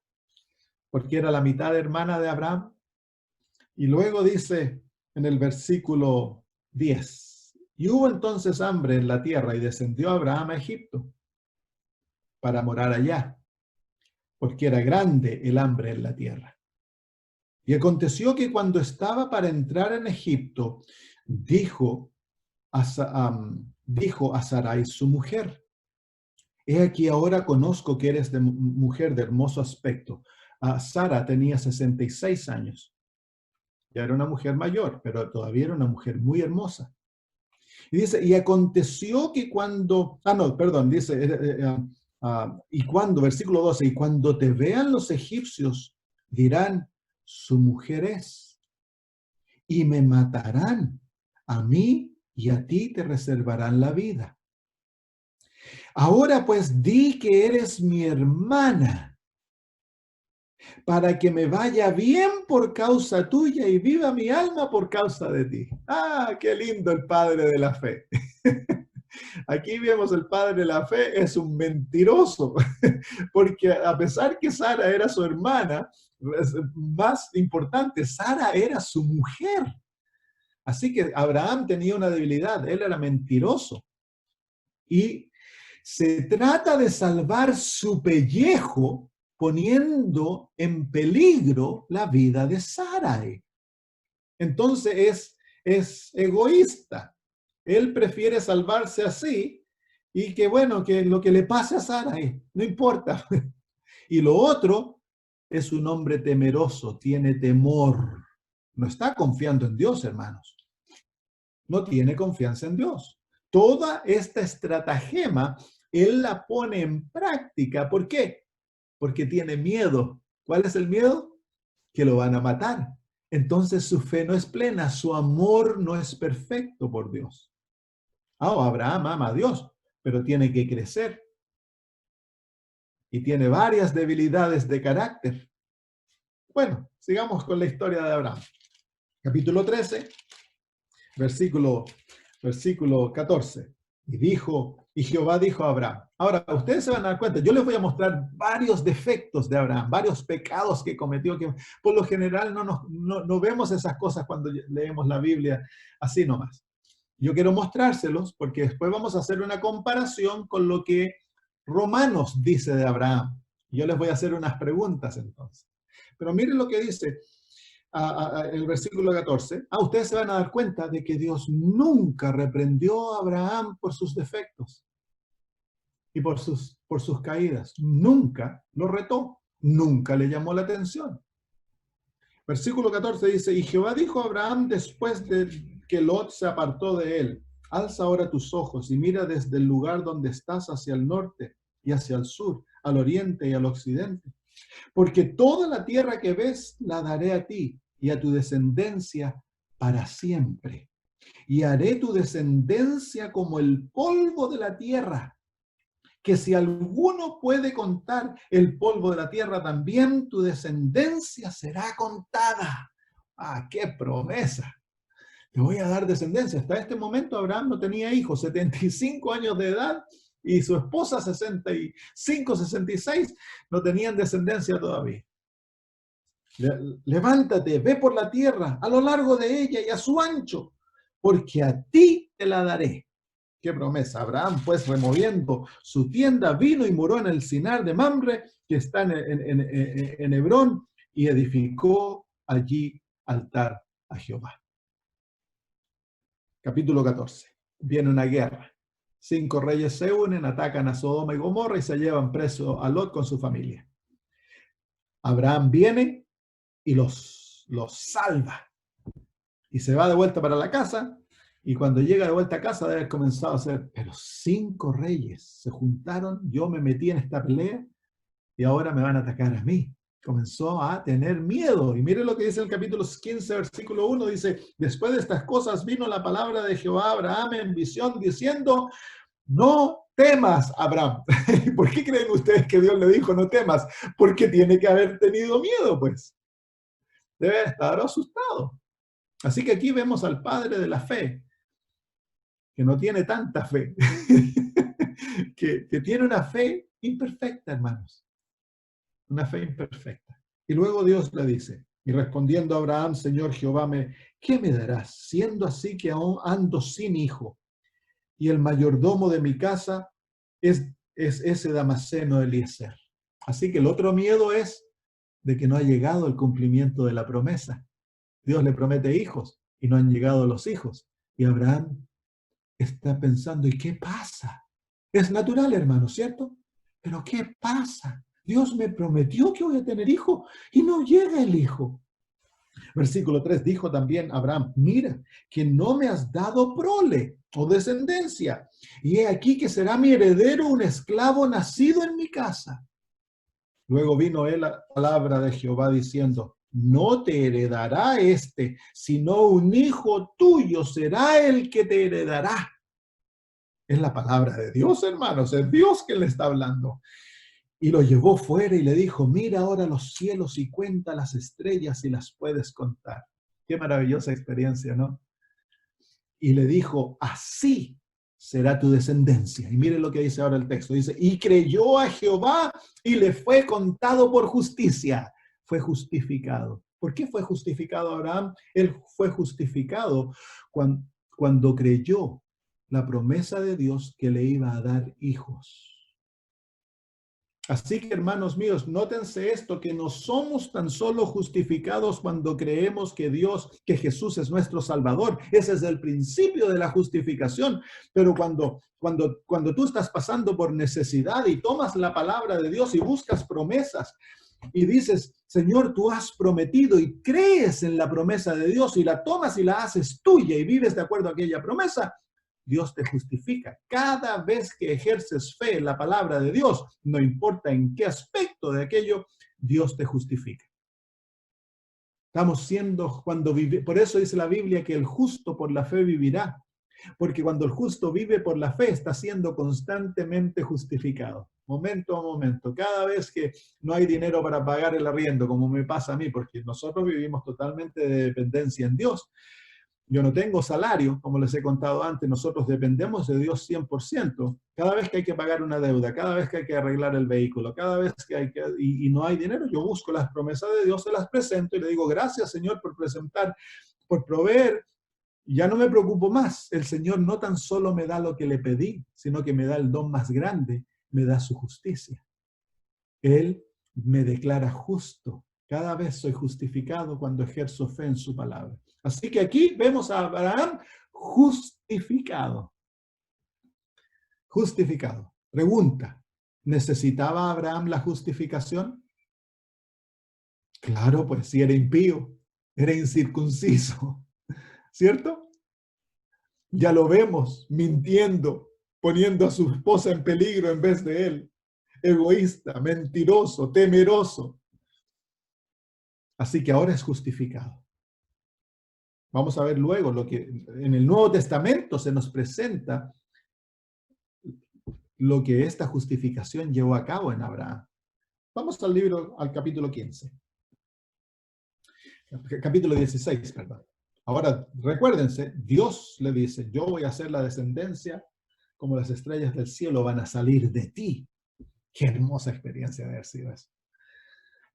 porque era la mitad hermana de Abraham. Y luego dice en el versículo 10, y hubo entonces hambre en la tierra y descendió Abraham a Egipto para morar allá, porque era grande el hambre en la tierra. Y aconteció que cuando estaba para entrar en Egipto, dijo a Sarai su mujer, he aquí ahora conozco que eres mujer de hermoso aspecto. Sara tenía 66 años. Ya era una mujer mayor, pero todavía era una mujer muy hermosa. Y dice, y aconteció que cuando, y cuando, versículo 12, y cuando te vean los egipcios, dirán, su mujer es, y me matarán, a mí y a ti te reservarán la vida. Ahora pues di que eres mi hermana, para que me vaya bien por causa tuya y viva mi alma por causa de ti. ¡Ah, qué lindo el padre de la fe! Aquí vemos el padre de la fe es un mentiroso, porque a pesar que Sara era su hermana, más importante, Sara era su mujer. Así que Abraham tenía una debilidad, él era mentiroso. Y se trata de salvar su pellejo poniendo en peligro la vida de Sarai. Entonces es egoísta. Él prefiere salvarse así y que bueno, que lo que le pase a Sarai, no importa. Y lo otro es un hombre temeroso, tiene temor. No está confiando en Dios, hermanos. No tiene confianza en Dios. Toda esta estratagema, él la pone en práctica. ¿Por qué? Porque tiene miedo. ¿Cuál es el miedo? Que lo van a matar. Entonces su fe no es plena, su amor no es perfecto por Dios. Abraham ama a Dios, pero tiene que crecer. Y tiene varias debilidades de carácter. Bueno, sigamos con la historia de Abraham. Capítulo 13, versículo 14. Y Jehová dijo a Abraham. Ahora, ustedes se van a dar cuenta, yo les voy a mostrar varios defectos de Abraham, varios pecados que cometió, que por lo general no vemos esas cosas cuando leemos la Biblia así nomás. Yo quiero mostrárselos porque después vamos a hacer una comparación con lo que Romanos dice de Abraham. Yo les voy a hacer unas preguntas entonces. Pero miren lo que dice el versículo 14. Ustedes se van a dar cuenta de que Dios nunca reprendió a Abraham por sus defectos y por sus caídas. Nunca lo retó, nunca le llamó la atención. Versículo 14 dice, y Jehová dijo a Abraham después de que Lot se apartó de él, alza ahora tus ojos y mira desde el lugar donde estás hacia el norte y hacia el sur, al oriente y al occidente. Porque toda la tierra que ves la daré a ti y a tu descendencia para siempre. Y haré tu descendencia como el polvo de la tierra, que si alguno puede contar el polvo de la tierra, también tu descendencia será contada. ¡Qué promesa! te voy a dar descendencia. Hasta este momento Abraham no tenía hijos, 75 años de edad, y su esposa 65, 66, no tenían descendencia todavía. Levántate, ve por la tierra, a lo largo de ella y a su ancho, porque a ti te la daré. Qué promesa. Abraham, pues, removiendo su tienda, vino y moró en el Sinar de Mamre, que está en Hebrón, y edificó allí altar a Jehová. Capítulo 14. Viene una guerra. 5 reyes se unen, atacan a Sodoma y Gomorra y se llevan preso a Lot con su familia. Abraham viene y los salva. Y se va de vuelta para la casa. Y cuando llega de vuelta a casa debe haber comenzado a hacer, pero 5 reyes se juntaron, yo me metí en esta pelea y ahora me van a atacar a mí. Comenzó a tener miedo. Y mire lo que dice el capítulo 15, versículo 1, dice, después de estas cosas vino la palabra de Jehová a Abraham en visión diciendo, no temas, Abraham. ¿Por qué creen ustedes que Dios le dijo no temas? Porque tiene que haber tenido miedo, pues. Debe estar asustado. Así que aquí vemos al padre de la fe, que no tiene tanta fe, que tiene una fe imperfecta, hermanos. Una fe imperfecta. Y luego Dios le dice, y respondiendo a Abraham, Señor Jehová, ¿qué me darás, siendo así que aún ando sin hijo? Y el mayordomo de mi casa es ese Damaseno Eliezer. Así que el otro miedo es de que no ha llegado el cumplimiento de la promesa. Dios le promete hijos y no han llegado los hijos. Y Abraham está pensando, ¿y qué pasa? Es natural, hermano, ¿cierto? Pero ¿qué pasa? Dios me prometió que voy a tener hijo y no llega el hijo. Versículo 3, dijo también Abraham, mira, que no me has dado prole o descendencia, y he aquí que será mi heredero un esclavo nacido en mi casa. Luego vino él la palabra de Jehová diciendo, no te heredará este, sino un hijo tuyo será el que te heredará. Es la palabra de Dios, hermanos, es Dios que le está hablando. Y lo llevó fuera y le dijo, mira ahora los cielos y cuenta las estrellas si las puedes contar. Qué maravillosa experiencia, ¿no? Y le dijo, así será tu descendencia. Y mire lo que dice ahora el texto. Dice, y creyó a Jehová y le fue contado por justicia. Fue justificado. ¿Por qué fue justificado Abraham? Él fue justificado cuando creyó la promesa de Dios que le iba a dar hijos. Así que, hermanos míos, nótense esto, que no somos tan solo justificados cuando creemos que que Jesús es nuestro Salvador. Ese es el principio de la justificación. Pero cuando tú estás pasando por necesidad y tomas la palabra de Dios y buscas promesas y dices, Señor, tú has prometido y crees en la promesa de Dios y la tomas y la haces tuya y vives de acuerdo a aquella promesa, Dios te justifica. Cada vez que ejerces fe en la palabra de Dios, no importa en qué aspecto de aquello, Dios te justifica. Estamos siendo, por eso dice la Biblia que el justo por la fe vivirá. Porque cuando el justo vive por la fe, está siendo constantemente justificado. Momento a momento. Cada vez que no hay dinero para pagar el arriendo, como me pasa a mí, porque nosotros vivimos totalmente de dependencia en Dios. Yo no tengo salario, como les he contado antes, nosotros dependemos de Dios 100%. Cada vez que hay que pagar una deuda, cada vez que hay que arreglar el vehículo, cada vez que hay que, y no hay dinero, yo busco las promesas de Dios, se las presento y le digo, gracias Señor por presentar, por proveer. Ya no me preocupo más. El Señor no tan solo me da lo que le pedí, sino que me da el don más grande, me da su justicia. Él me declara justo. Cada vez soy justificado cuando ejerzo fe en su palabra. Así que aquí vemos a Abraham justificado. Justificado. Pregunta, ¿necesitaba Abraham la justificación? Claro, pues si era impío, era incircunciso, ¿cierto? Ya lo vemos mintiendo, poniendo a su esposa en peligro en vez de él. Egoísta, mentiroso, temeroso. Así que ahora es justificado. Vamos a ver luego lo que en el Nuevo Testamento se nos presenta lo que esta justificación llevó a cabo en Abraham. Vamos al capítulo 15. Capítulo 16, perdón. Ahora, recuérdense, Dios le dice, yo voy a hacer la descendencia como las estrellas del cielo van a salir de ti. Qué hermosa experiencia de haber sido eso.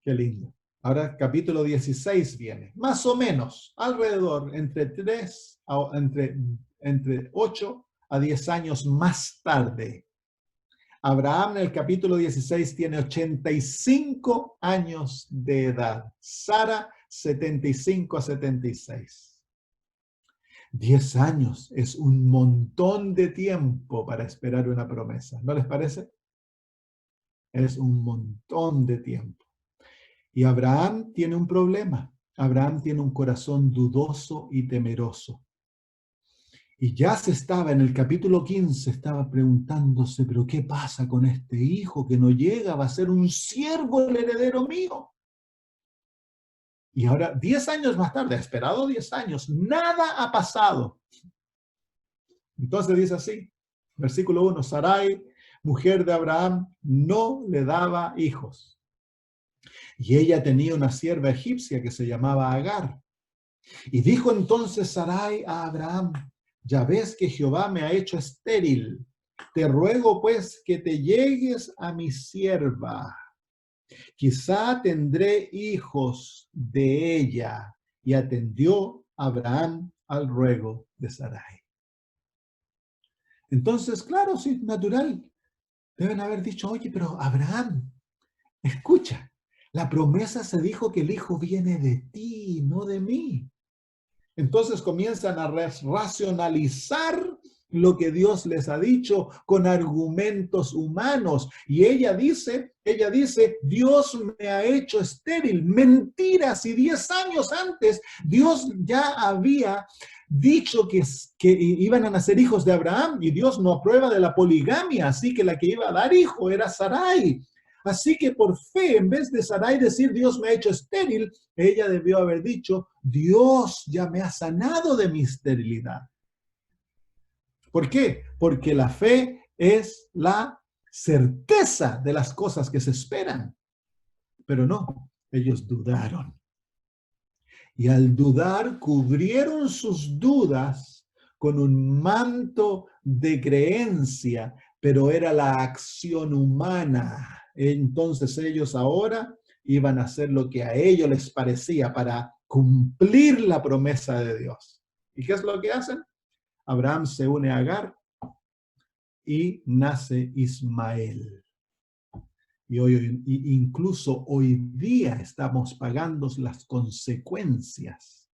Qué lindo. Ahora capítulo 16 viene, más o menos, alrededor, entre 8 a 10 años más tarde. Abraham en el capítulo 16 tiene 85 años de edad. Sara, 75 a 76. 10 años es un montón de tiempo para esperar una promesa. ¿No les parece? Es un montón de tiempo. Y Abraham tiene un problema. Abraham tiene un corazón dudoso y temeroso. Y ya se estaba, en el capítulo 15, estaba preguntándose, pero ¿qué pasa con este hijo que no llega? Va a ser un siervo el heredero mío. Y ahora, 10 años más tarde, ha esperado 10 años, nada ha pasado. Entonces dice así, versículo 1, Sarai, mujer de Abraham, no le daba hijos. Y ella tenía una sierva egipcia que se llamaba Agar. Y dijo entonces Sarai a Abraham, ya ves que Jehová me ha hecho estéril. Te ruego pues que te llegues a mi sierva. Quizá tendré hijos de ella. Y atendió Abraham al ruego de Sarai. Entonces, claro, sí, natural. Deben haber dicho, oye, pero Abraham, escucha, la promesa se dijo que el hijo viene de ti, no de mí. Entonces comienzan a racionalizar lo que Dios les ha dicho con argumentos humanos. Y ella dice, Dios me ha hecho estéril. Mentira, si 10 años antes Dios ya había dicho que iban a nacer hijos de Abraham y Dios no aprueba de la poligamia, así que la que iba a dar hijo era Sarai. Así que por fe, en vez de Sarai decir Dios me ha hecho estéril, ella debió haber dicho Dios ya me ha sanado de mi esterilidad. ¿Por qué? Porque la fe es la certeza de las cosas que se esperan. Pero no, ellos dudaron. Y al dudar, cubrieron sus dudas con un manto de creencia, pero era la acción humana. Entonces ellos ahora iban a hacer lo que a ellos les parecía para cumplir la promesa de Dios. ¿Y qué es lo que hacen? Abraham se une a Agar y nace Ismael. Y incluso hoy día estamos pagando las consecuencias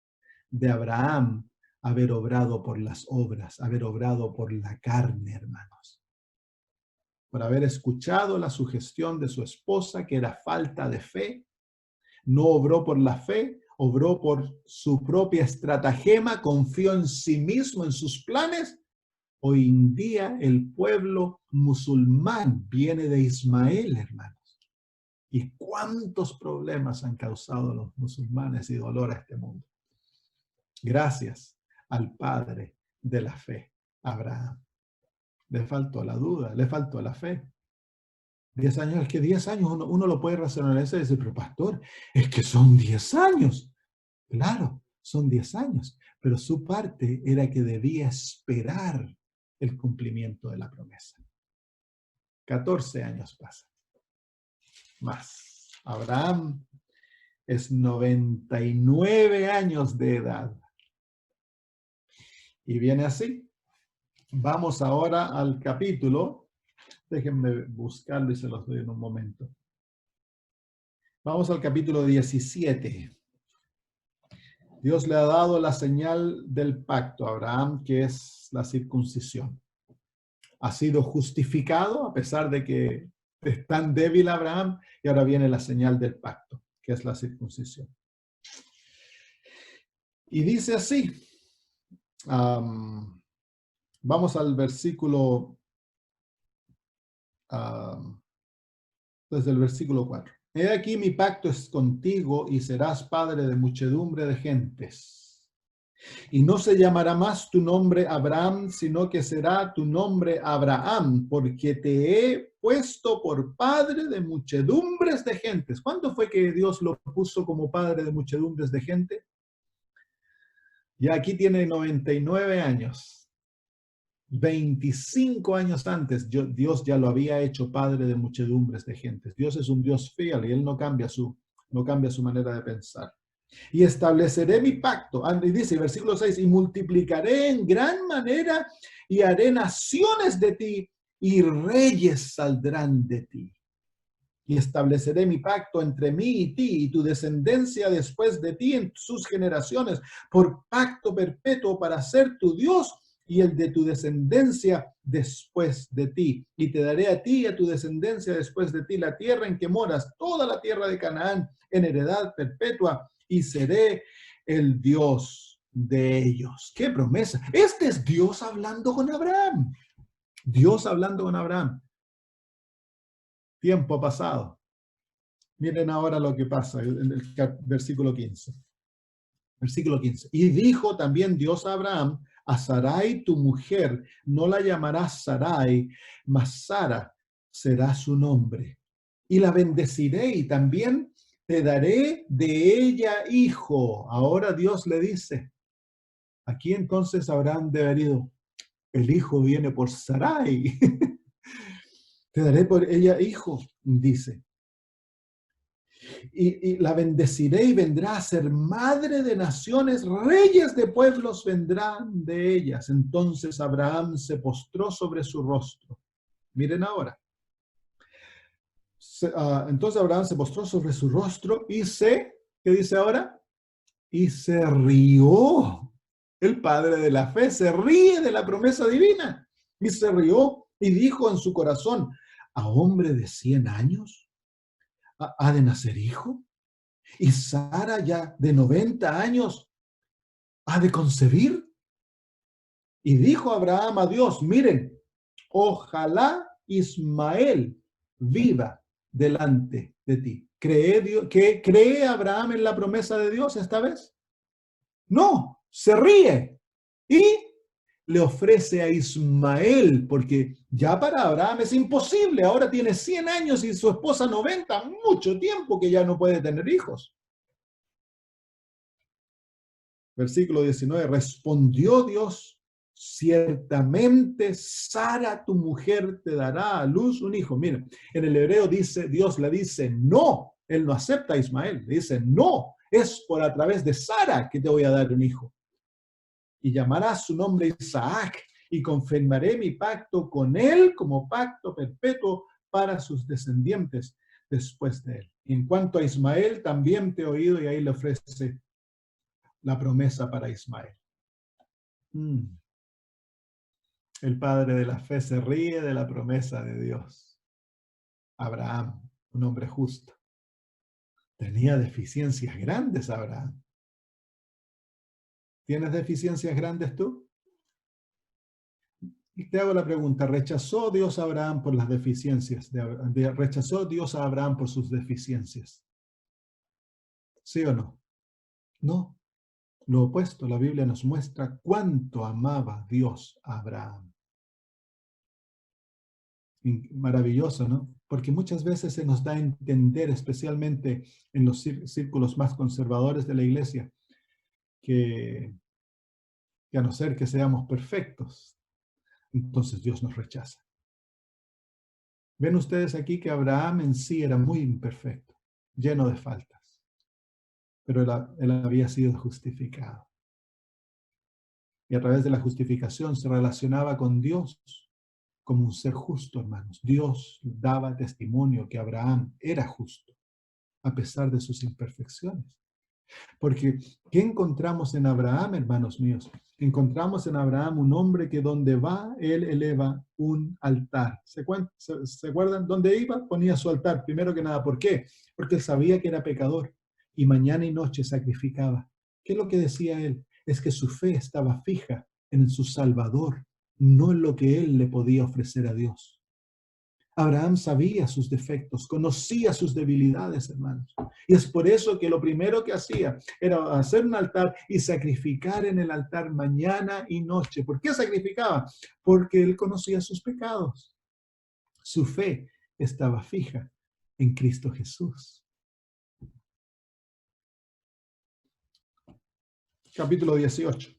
de Abraham haber obrado por las obras, haber obrado por la carne, hermanos. Por haber escuchado la sugestión de su esposa, que era falta de fe, no obró por la fe, obró por su propia estratagema, confió en sí mismo, en sus planes. Hoy en día el pueblo musulmán viene de Ismael, hermanos. ¿Y cuántos problemas han causado los musulmanes y dolor a este mundo? Gracias al padre de la fe, Abraham. Le faltó la duda, le faltó la fe. 10 años, es que 10 años uno lo puede racionalizar y decir, pero pastor, es que son 10 años. Claro, son 10 años, pero su parte era que debía esperar el cumplimiento de la promesa. 14 años pasan. Más. Abraham es 99 años de edad. Y viene así. Vamos ahora al capítulo. Déjenme buscarlo y se los doy en un momento. Vamos al capítulo 17. Dios le ha dado la señal del pacto a Abraham, que es la circuncisión. Ha sido justificado a pesar de que es tan débil Abraham, y ahora viene la señal del pacto, que es la circuncisión. Y dice así, vamos al versículo, desde el versículo 4. He aquí mi pacto es contigo y serás padre de muchedumbre de gentes. Y no se llamará más tu nombre Abraham, sino que será tu nombre Abraham, porque te he puesto por padre de muchedumbres de gentes. ¿Cuándo fue que Dios lo puso como padre de muchedumbres de gente? Y aquí tiene 99 años. 25 años antes, Dios ya lo había hecho padre de muchedumbres de gentes. Dios es un Dios fiel y Él no cambia su manera de pensar. Y estableceré mi pacto. Y dice, versículo 6, y multiplicaré en gran manera y haré naciones de ti y reyes saldrán de ti. Y estableceré mi pacto entre mí y ti y tu descendencia después de ti en sus generaciones por pacto perpetuo para ser tu Dios y el de tu descendencia después de ti. Y te daré a ti y a tu descendencia después de ti la tierra en que moras, toda la tierra de Canaán en heredad perpetua y seré el Dios de ellos. ¡Qué promesa! Este es Dios hablando con Abraham. Dios hablando con Abraham. Tiempo pasado. Miren ahora lo que pasa en el versículo 15. Versículo 15. Y dijo también Dios a Abraham, a Sarai tu mujer, no la llamarás Sarai, mas Sara será su nombre. Y la bendeciré y también te daré de ella hijo. Ahora Dios le dice, aquí entonces Abraham debe haber ido, el hijo viene por Sarai. Te daré por ella hijo, dice. Y la bendeciré y vendrá a ser madre de naciones, reyes de pueblos vendrán de ellas. Entonces Abraham se postró sobre su rostro. Miren ahora. Entonces Abraham se postró sobre su rostro y ¿qué dice ahora? Y se rió. El padre de la fe se ríe de la promesa divina. Y se rió y dijo en su corazón, ¿a hombre de 100 años ha de nacer hijo? Y Sara ya de 90 años ha de concebir. Y dijo Abraham a Dios, miren, ojalá Ismael viva delante de ti. ¿Cree Abraham en la promesa de Dios esta vez? No, se ríe y le ofrece a Ismael, porque ya para Abraham es imposible. Ahora tiene 100 años y su esposa 90, mucho tiempo que ya no puede tener hijos. Versículo 19, respondió Dios, ciertamente Sara tu mujer te dará a luz un hijo. Mira, en el hebreo dice, Dios le dice no, él no acepta a Ismael, le dice no, es por a través de Sara que te voy a dar un hijo. Y llamarás su nombre Isaac y confirmaré mi pacto con él como pacto perpetuo para sus descendientes después de él. Y en cuanto a Ismael, también te he oído, y ahí le ofrece la promesa para Ismael. El padre de la fe se ríe de la promesa de Dios. Abraham, un hombre justo. Tenía deficiencias grandes, Abraham. ¿Tienes deficiencias grandes tú? Y te hago la pregunta, ¿rechazó Dios a Abraham por las deficiencias? ¿Rechazó Dios a Abraham por sus deficiencias? ¿Sí o no? No. Lo opuesto, la Biblia nos muestra cuánto amaba Dios a Abraham. Maravilloso, ¿no? Porque muchas veces se nos da a entender, especialmente en los círculos más conservadores de la iglesia, que a no ser que seamos perfectos, entonces Dios nos rechaza. Ven ustedes aquí que Abraham en sí era muy imperfecto, lleno de faltas, pero él había sido justificado. Y a través de la justificación se relacionaba con Dios como un ser justo, hermanos. Dios daba testimonio que Abraham era justo, a pesar de sus imperfecciones. Porque, ¿qué encontramos en Abraham, hermanos míos? Encontramos en Abraham un hombre que donde va, él eleva un altar. ¿Se acuerdan? ¿Dónde iba? Ponía su altar, primero que nada. ¿Por qué? Porque él sabía que era pecador y mañana y noche sacrificaba. ¿Qué es lo que decía él? Es que su fe estaba fija en su Salvador, no en lo que él le podía ofrecer a Dios. Abraham sabía sus defectos, conocía sus debilidades, hermanos. Y es por eso que lo primero que hacía era hacer un altar y sacrificar en el altar mañana y noche. ¿Por qué sacrificaba? Porque él conocía sus pecados. Su fe estaba fija en Cristo Jesús. capítulo 18.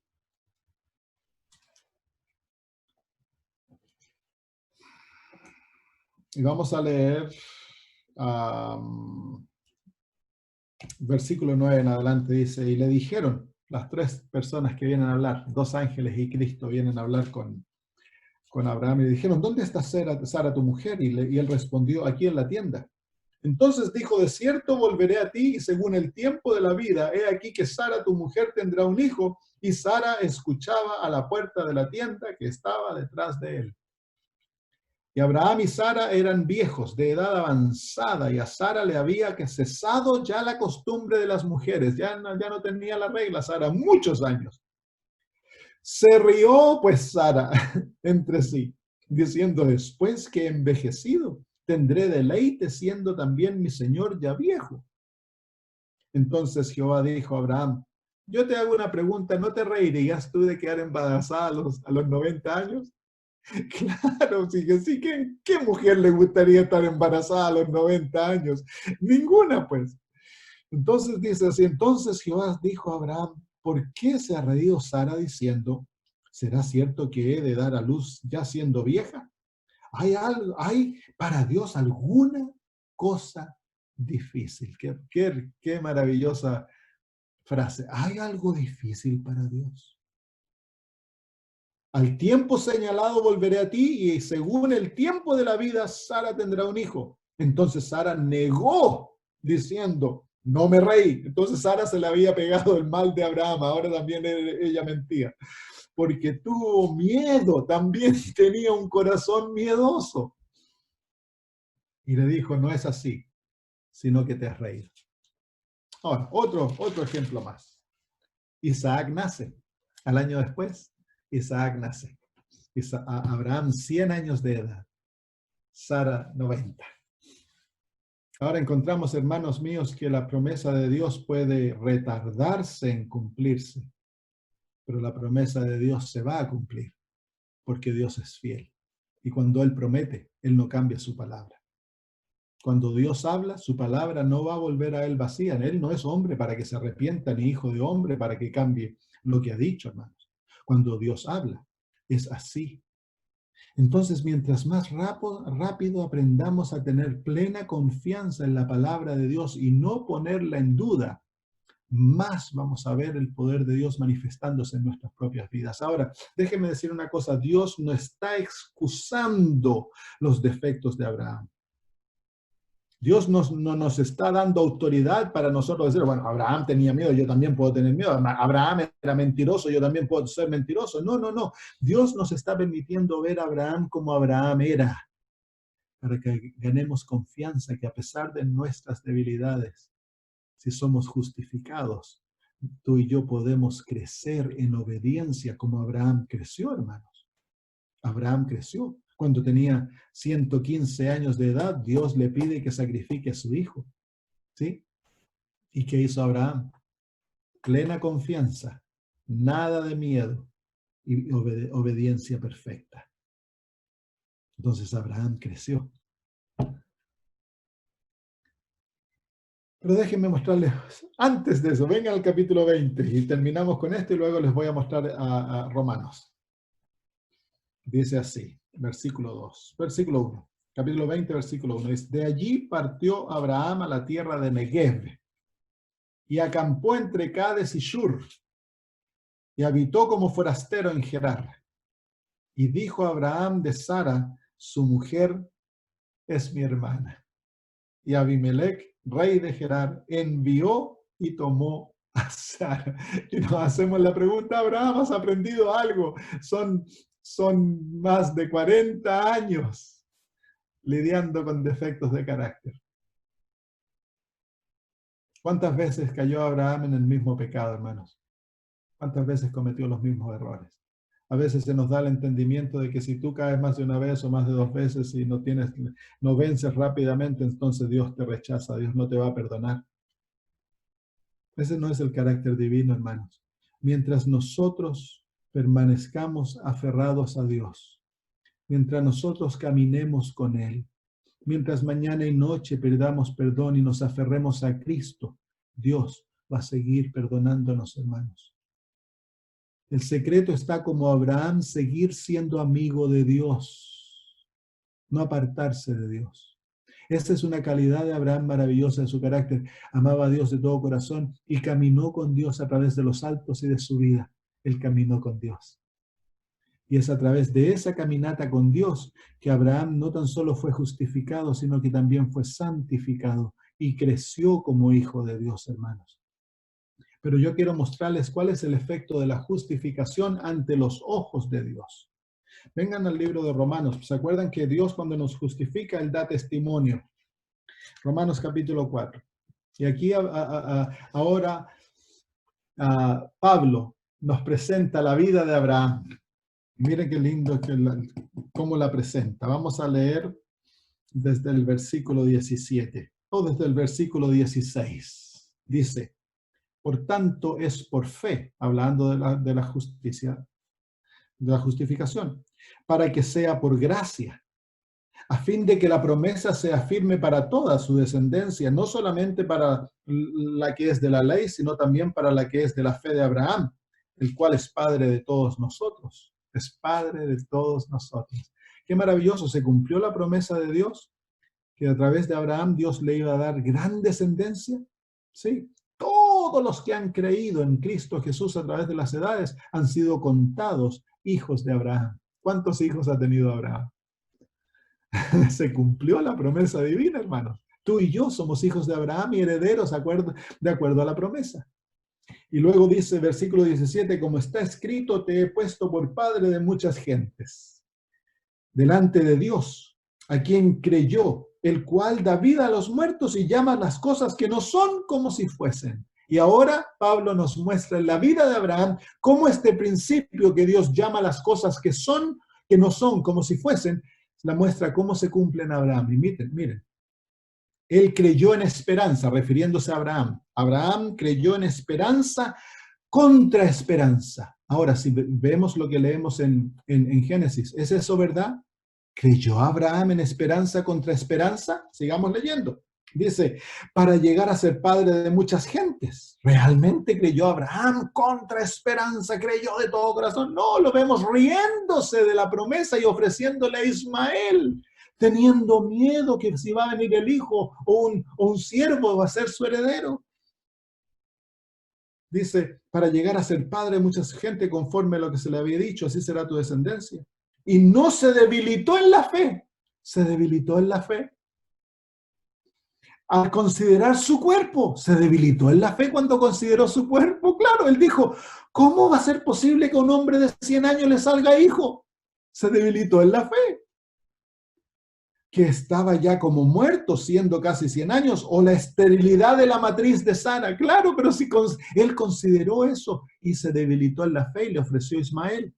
Y vamos a leer versículo 9 en adelante. Dice, y le dijeron las tres personas que vienen a hablar, dos ángeles y Cristo vienen a hablar con Abraham, y le dijeron, ¿dónde está Sara tu mujer? Y él respondió, aquí en la tienda. Entonces dijo, de cierto volveré a ti, y según el tiempo de la vida, he aquí que Sara tu mujer tendrá un hijo. Y Sara escuchaba a la puerta de la tienda que estaba detrás de él. Y Abraham y Sara eran viejos, de edad avanzada, y a Sara le había que cesado ya la costumbre de las mujeres. Ya no tenía la regla Sara, muchos años. Se rió pues Sara entre sí, diciendo, después que he envejecido, tendré deleite siendo también mi señor ya viejo. Entonces Jehová dijo a Abraham, yo te hago una pregunta, ¿no te reirías tú de quedar embarazada a los 90 años? Claro, sí, ¿qué mujer le gustaría estar embarazada a los 90 años? Ninguna, pues. Entonces dice así, entonces Jehová dijo a Abraham, ¿por qué se ha reído Sara diciendo, ¿será cierto que he de dar a luz ya siendo vieja? ¿Hay para Dios alguna cosa difícil? Qué maravillosa frase. ¿Hay algo difícil para Dios? Al tiempo señalado volveré a ti y según el tiempo de la vida, Sara tendrá un hijo. Entonces Sara negó diciendo, no me reí. Entonces Sara se le había pegado el mal de Abraham. Ahora también ella mentía. Porque tuvo miedo, también tenía un corazón miedoso. Y le dijo, no es así, sino que te has reído. Ahora, otro ejemplo más. Isaac nace. Al año después, Isaac nace. Abraham 100 años de edad, Sara 90. Ahora encontramos, hermanos míos, que la promesa de Dios puede retardarse en cumplirse, pero la promesa de Dios se va a cumplir, porque Dios es fiel. Y cuando Él promete, Él no cambia su palabra. Cuando Dios habla, su palabra no va a volver a Él vacía. Él no es hombre para que se arrepienta, ni hijo de hombre para que cambie lo que ha dicho, hermanos. Cuando Dios habla, es así. Entonces, mientras más rápido aprendamos a tener plena confianza en la palabra de Dios y no ponerla en duda, más vamos a ver el poder de Dios manifestándose en nuestras propias vidas. Ahora, déjenme decir una cosa, Dios no está excusando los defectos de Abraham. Dios no nos está dando autoridad para nosotros decir, bueno, Abraham tenía miedo, yo también puedo tener miedo. Abraham era mentiroso, yo también puedo ser mentiroso. No. Dios nos está permitiendo ver a Abraham como Abraham era, para que ganemos confianza que a pesar de nuestras debilidades, si somos justificados, tú y yo podemos crecer en obediencia como Abraham creció, hermanos. Abraham creció. Cuando tenía 115 años de edad, Dios le pide que sacrifique a su hijo. ¿Sí? ¿Y qué hizo Abraham? Plena confianza, nada de miedo y obediencia perfecta. Entonces Abraham creció. Pero déjenme mostrarles, antes de eso, vengan al capítulo 20 y terminamos con esto y luego les voy a mostrar a Romanos. Dice así, versículo 1, capítulo 20, versículo 1. Dice, de allí partió Abraham a la tierra de Negev y acampó entre Cades y Shur y habitó como forastero en Gerar. Y dijo Abraham de Sara, su mujer es mi hermana. Y Abimelech, rey de Gerar, envió y tomó a Sara. Y nos hacemos la pregunta, Abraham, ¿has aprendido algo? Son más de 40 años lidiando con defectos de carácter. ¿Cuántas veces cayó Abraham en el mismo pecado, hermanos? ¿Cuántas veces cometió los mismos errores? A veces se nos da el entendimiento de que si tú caes más de una vez o más de 2 veces y no vences rápidamente, entonces Dios te rechaza, Dios no te va a perdonar. Ese no es el carácter divino, hermanos. Mientras nosotros permanezcamos aferrados a Dios, mientras nosotros caminemos con Él, mientras mañana y noche pidamos perdón y nos aferremos a Cristo, Dios va a seguir perdonándonos, hermanos. El secreto está como Abraham, seguir siendo amigo de Dios, no apartarse de Dios. Esta es una calidad de Abraham maravillosa de su carácter. Amaba a Dios de todo corazón y caminó con Dios a través de los altos y de su vida. Él caminó con Dios. Y es a través de esa caminata con Dios que Abraham no tan solo fue justificado, sino que también fue santificado y creció como hijo de Dios, hermanos. Pero yo quiero mostrarles cuál es el efecto de la justificación ante los ojos de Dios. Vengan al libro de Romanos. ¿Se acuerdan que Dios cuando nos justifica, Él da testimonio? Romanos capítulo 4. Y aquí ahora Pablo nos presenta la vida de Abraham. Miren qué lindo cómo la presenta. Vamos a leer desde el versículo 17 o desde el versículo 16. Dice, por tanto es por fe, hablando de la justicia, de la justificación, para que sea por gracia, a fin de que la promesa sea firme para toda su descendencia, no solamente para la que es de la ley, sino también para la que es de la fe de Abraham, el cual es padre de todos nosotros. Es padre de todos nosotros. Qué maravilloso, se cumplió la promesa de Dios, que a través de Abraham Dios le iba a dar gran descendencia. Sí, todos los que han creído en Cristo Jesús a través de las edades han sido contados hijos de Abraham. ¿Cuántos hijos ha tenido Abraham? Se cumplió la promesa divina, hermanos. Tú y yo somos hijos de Abraham y herederos de acuerdo a la promesa. Y luego dice, versículo 17, como está escrito, te he puesto por padre de muchas gentes, delante de Dios, a quien creyó, el cual da vida a los muertos y llama las cosas que no son como si fuesen. Y ahora Pablo nos muestra en la vida de Abraham cómo este principio que Dios llama las cosas que no son como si fuesen, la muestra cómo se cumple en Abraham. Y miren, él creyó en esperanza, refiriéndose a Abraham. Abraham creyó en esperanza contra esperanza. Ahora, si vemos lo que leemos en Génesis, ¿es eso verdad? ¿Creyó Abraham en esperanza contra esperanza? Sigamos leyendo. Dice, para llegar a ser padre de muchas gentes. ¿Realmente creyó Abraham contra esperanza? ¿Creyó de todo corazón? No, lo vemos riéndose de la promesa y ofreciéndole a Ismael, teniendo miedo que si va a venir el hijo o un siervo va a ser su heredero. Dice, para llegar a ser padre de mucha gente conforme a lo que se le había dicho, así será tu descendencia. Y no se debilitó en la fe, se debilitó en la fe. Al considerar su cuerpo, se debilitó en la fe cuando consideró su cuerpo. Claro, él dijo, ¿cómo va a ser posible que a un hombre de 100 años le salga hijo? Se debilitó en la fe. Que estaba ya como muerto, siendo casi 100 años, o la esterilidad de la matriz de Sara. Claro, pero si él consideró eso y se debilitó en la fe y le ofreció a Ismael.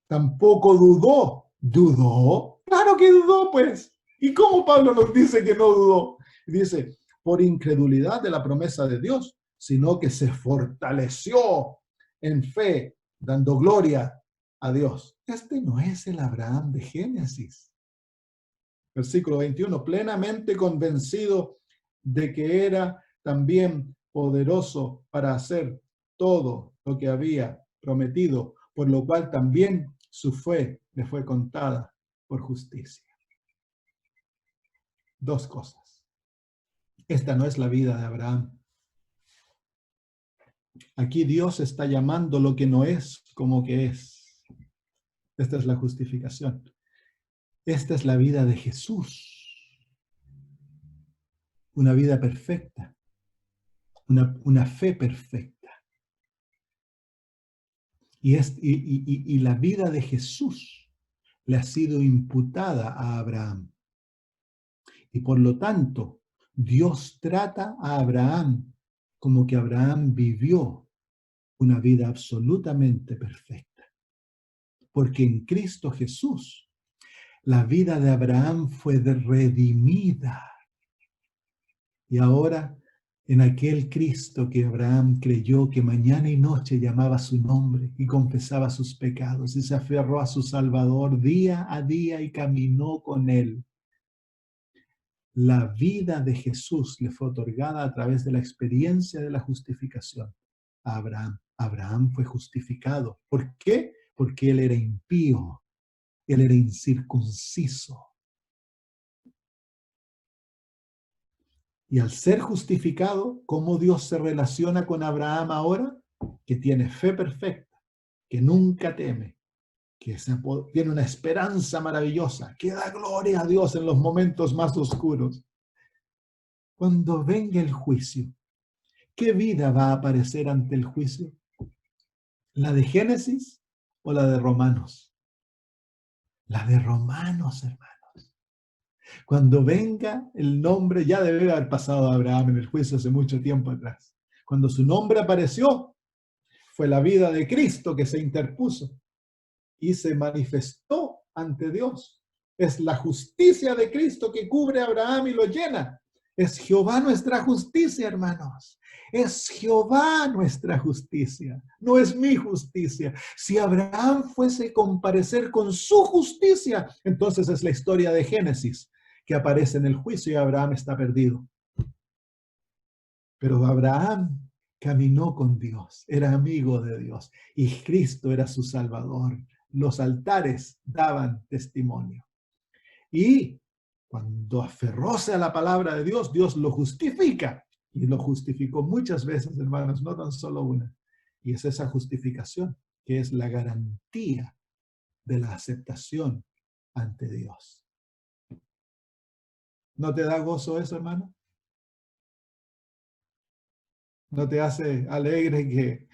Tampoco dudó. ¿Dudó? Claro que dudó, pues. ¿Y cómo Pablo nos dice que no dudó? Dice, por incredulidad de la promesa de Dios, sino que se fortaleció en fe, dando gloria a Dios. Este no es el Abraham de Génesis. Versículo 21, plenamente convencido de que era también poderoso para hacer todo lo que había prometido, por lo cual también su fe le fue contada por justicia. Dos cosas. Esta no es la vida de Abraham. Aquí Dios está llamando lo que no es como que es. Esta es la justificación. Esta es la vida de Jesús. Una vida perfecta. Una fe perfecta. Y la vida de Jesús le ha sido imputada a Abraham. Y por lo tanto, Dios trata a Abraham como que Abraham vivió una vida absolutamente perfecta. Porque en Cristo Jesús, la vida de Abraham fue redimida. Y ahora, en aquel Cristo que Abraham creyó que mañana y noche llamaba su nombre y confesaba sus pecados y se aferró a su Salvador día a día y caminó con él. La vida de Jesús le fue otorgada a través de la experiencia de la justificación a Abraham. Abraham fue justificado. ¿Por qué? Porque él era impío, él era incircunciso. Y al ser justificado, ¿cómo Dios se relaciona con Abraham ahora? Que tiene fe perfecta, que nunca teme, que tiene una esperanza maravillosa, que da gloria a Dios en los momentos más oscuros. Cuando venga el juicio, ¿qué vida va a aparecer ante el juicio? ¿La de Génesis o la de Romanos? La de Romanos, hermano. Cuando venga el nombre, ya debe haber pasado a Abraham en el juicio hace mucho tiempo atrás. Cuando su nombre apareció, fue la vida de Cristo que se interpuso y se manifestó ante Dios. Es la justicia de Cristo que cubre a Abraham y lo llena. Es Jehová nuestra justicia, hermanos. Es Jehová nuestra justicia. No es mi justicia. Si Abraham fuese a comparecer con su justicia, entonces es la historia de Génesis, que aparece en el juicio y Abraham está perdido. Pero Abraham caminó con Dios, era amigo de Dios y Cristo era su Salvador. Los altares daban testimonio. Y cuando aferróse a la palabra de Dios, Dios lo justifica. Y lo justificó muchas veces, hermanos, no tan solo una. Y es esa justificación que es la garantía de la aceptación ante Dios. ¿No te da gozo eso, hermano? ¿No te hace alegre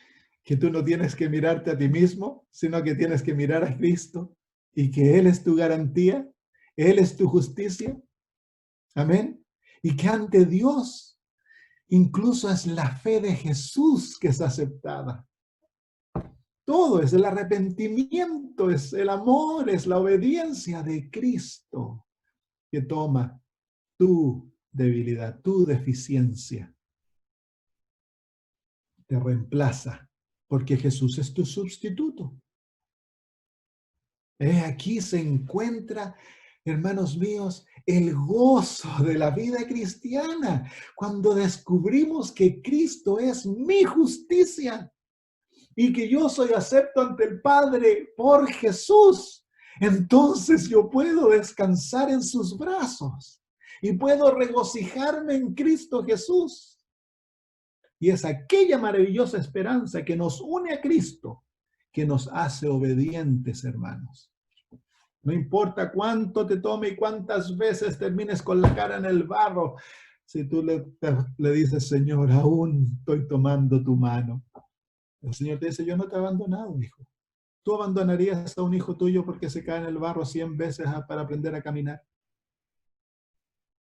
que tú no tienes que mirarte a ti mismo, sino que tienes que mirar a Cristo y que Él es tu garantía, Él es tu justicia? Amén. Y que ante Dios incluso es la fe de Jesús que es aceptada. Todo es el arrepentimiento, es el amor, es la obediencia de Cristo que toma tu debilidad, tu deficiencia. Te reemplaza, porque Jesús es tu sustituto. Aquí se encuentra, hermanos míos, el gozo de la vida cristiana, cuando descubrimos que Cristo es mi justicia y que yo soy acepto ante el Padre por Jesús. Entonces yo puedo descansar en sus brazos y puedo regocijarme en Cristo Jesús. Y es aquella maravillosa esperanza que nos une a Cristo, que nos hace obedientes, hermanos. No importa cuánto te tome y cuántas veces termines con la cara en el barro, si tú le dices, Señor, aún estoy tomando tu mano. El Señor te dice, yo no te he abandonado, hijo. ¿Tú abandonarías a un hijo tuyo porque se cae en el barro 100 veces para aprender a caminar?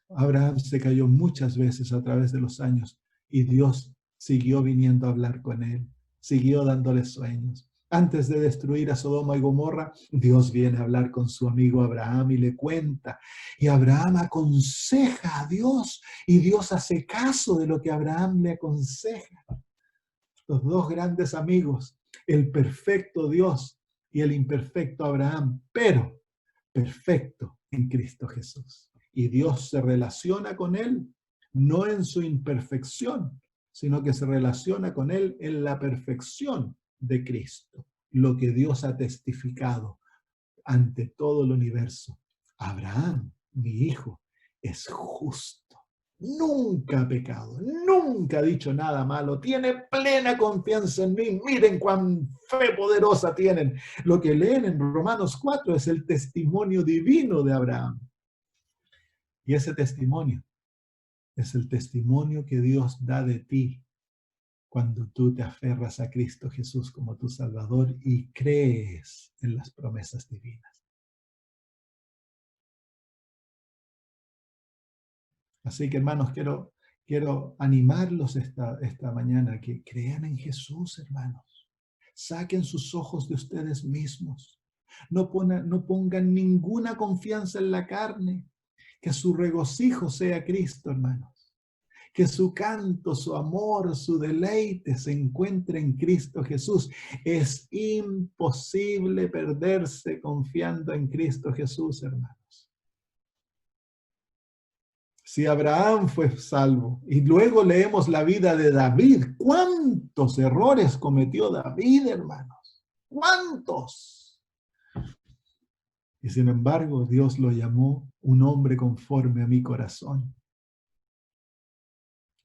Abraham se cayó muchas veces a través de los años y Dios siguió viniendo a hablar con él, siguió dándole sueños. Antes de destruir a Sodoma y Gomorra, Dios viene a hablar con su amigo Abraham y le cuenta. Y Abraham aconseja a Dios y Dios hace caso de lo que Abraham le aconseja. Los dos grandes amigos, el perfecto Dios y el imperfecto Abraham, pero perfecto en Cristo Jesús. Y Dios se relaciona con él, no en su imperfección, sino que se relaciona con él en la perfección de Cristo, lo que Dios ha testificado ante todo el universo. Abraham, mi hijo, es justo. Nunca ha pecado, nunca ha dicho nada malo, tiene plena confianza en mí. Miren cuán fe poderosa tienen. Lo que leen en Romanos 4 es el testimonio divino de Abraham. Y ese testimonio es el testimonio que Dios da de ti cuando tú te aferras a Cristo Jesús como tu Salvador y crees en las promesas divinas. Así que, hermanos, quiero animarlos esta mañana que crean en Jesús, hermanos. Saquen sus ojos de ustedes mismos. No pongan ninguna confianza en la carne. Que su regocijo sea Cristo, hermanos. Que su canto, su amor, su deleite se encuentre en Cristo Jesús. Es imposible perderse confiando en Cristo Jesús, hermanos. Si Abraham fue salvo y luego leemos la vida de David, ¿cuántos errores cometió David, hermanos? ¿Cuántos? Y sin embargo, Dios lo llamó un hombre conforme a mi corazón.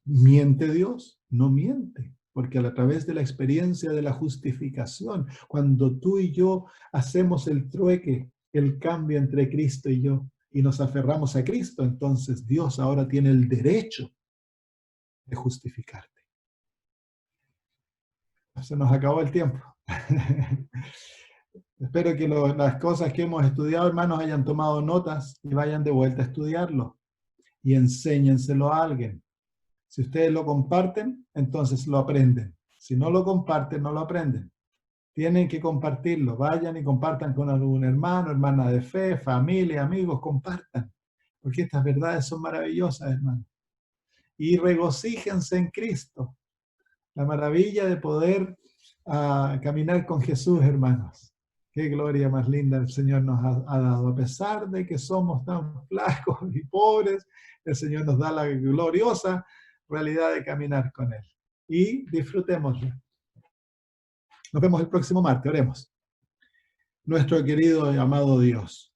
¿Miente Dios? No miente, porque a través de la experiencia de la justificación, cuando tú y yo hacemos el trueque, el cambio entre Cristo y yo, y nos aferramos a Cristo, entonces Dios ahora tiene el derecho de justificarte. Se nos acabó el tiempo. Espero que las cosas que hemos estudiado, hermanos, hayan tomado notas y vayan de vuelta a estudiarlo y enséñenselo a alguien. Si ustedes lo comparten, entonces lo aprenden. Si no lo comparten, no lo aprenden. Tienen que compartirlo. Vayan y compartan con algún hermano, hermana de fe, familia, amigos, compartan. Porque estas verdades son maravillosas, hermanos. Y regocíjense en Cristo. La maravilla de poder caminar con Jesús, hermanos. Qué gloria más linda el Señor nos ha dado. A pesar de que somos tan flacos y pobres, el Señor nos da la gloriosa realidad de caminar con Él. Y disfrutémoslo. Nos vemos el próximo martes. Oremos. Nuestro querido y amado Dios,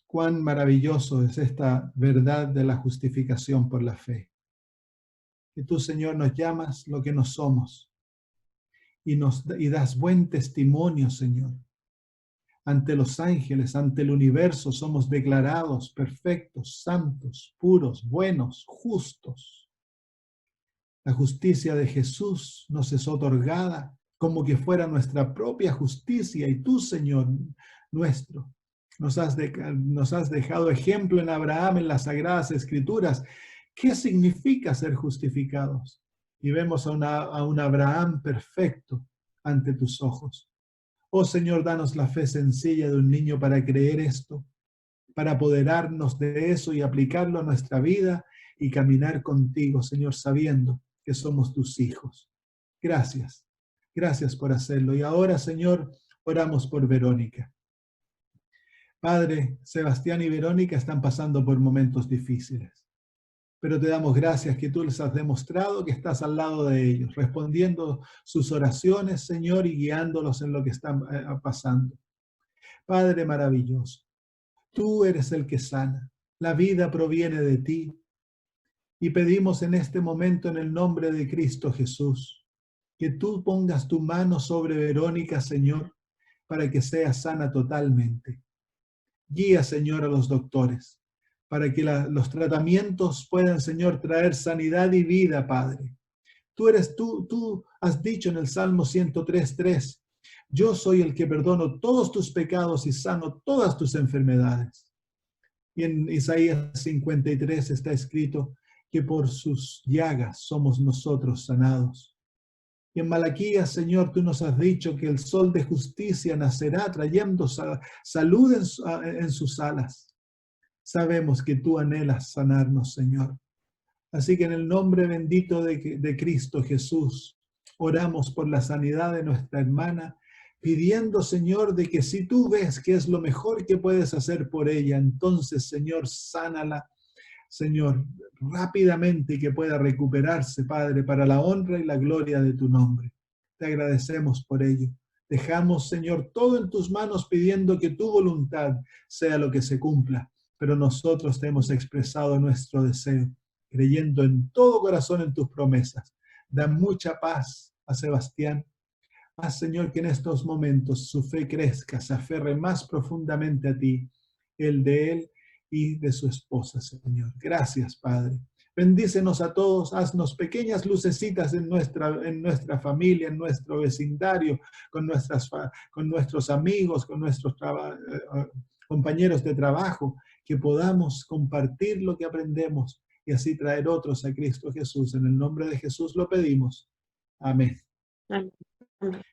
cuán maravilloso es esta verdad de la justificación por la fe. Que tú, Señor, nos llamas lo que no somos y das buen testimonio, Señor. Ante los ángeles, ante el universo, somos declarados perfectos, santos, puros, buenos, justos. La justicia de Jesús nos es otorgada como que fuera nuestra propia justicia, y tú, Señor nuestro, nos has dejado ejemplo en Abraham en las Sagradas Escrituras. ¿Qué significa ser justificados? Y vemos a un Abraham perfecto ante tus ojos. Oh Señor, danos la fe sencilla de un niño para creer esto, para apoderarnos de eso y aplicarlo a nuestra vida y caminar contigo, Señor, sabiendo que somos tus hijos. Gracias. Gracias por hacerlo. Y ahora, Señor, oramos por Verónica. Padre, Sebastián y Verónica están pasando por momentos difíciles, pero te damos gracias que tú les has demostrado que estás al lado de ellos, respondiendo sus oraciones, Señor, y guiándolos en lo que están pasando. Padre maravilloso, tú eres el que sana, la vida proviene de ti, y pedimos en este momento en el nombre de Cristo Jesús, que tú pongas tu mano sobre Verónica, Señor, para que sea sana totalmente. Guía, Señor, a los doctores, para que los tratamientos puedan, Señor, traer sanidad y vida, Padre. Tú has dicho en el Salmo 103:3, yo soy el que perdono todos tus pecados y sano todas tus enfermedades. Y en Isaías 53 está escrito que por sus llagas somos nosotros sanados. Y en Malaquías, Señor, tú nos has dicho que el sol de justicia nacerá trayendo salud en sus alas. Sabemos que tú anhelas sanarnos, Señor. Así que en el nombre bendito de Cristo Jesús, oramos por la sanidad de nuestra hermana, pidiendo, Señor, de que si tú ves que es lo mejor que puedes hacer por ella, entonces, Señor, sánala, Señor, rápidamente, y que pueda recuperarse, Padre, para la honra y la gloria de tu nombre. Te agradecemos por ello. Dejamos, Señor, todo en tus manos pidiendo que tu voluntad sea lo que se cumpla, pero nosotros te hemos expresado nuestro deseo, creyendo en todo corazón en tus promesas. Da mucha paz a Sebastián. Haz, Señor, que en estos momentos su fe crezca, se aferre más profundamente a ti, el de él y de su esposa, Señor. Gracias, Padre. Bendícenos a todos, haznos pequeñas lucecitas en nuestra familia, en nuestro vecindario, con nuestros amigos, con nuestros compañeros de trabajo, que podamos compartir lo que aprendemos y así traer otros a Cristo Jesús. En el nombre de Jesús lo pedimos. Amén. Amén.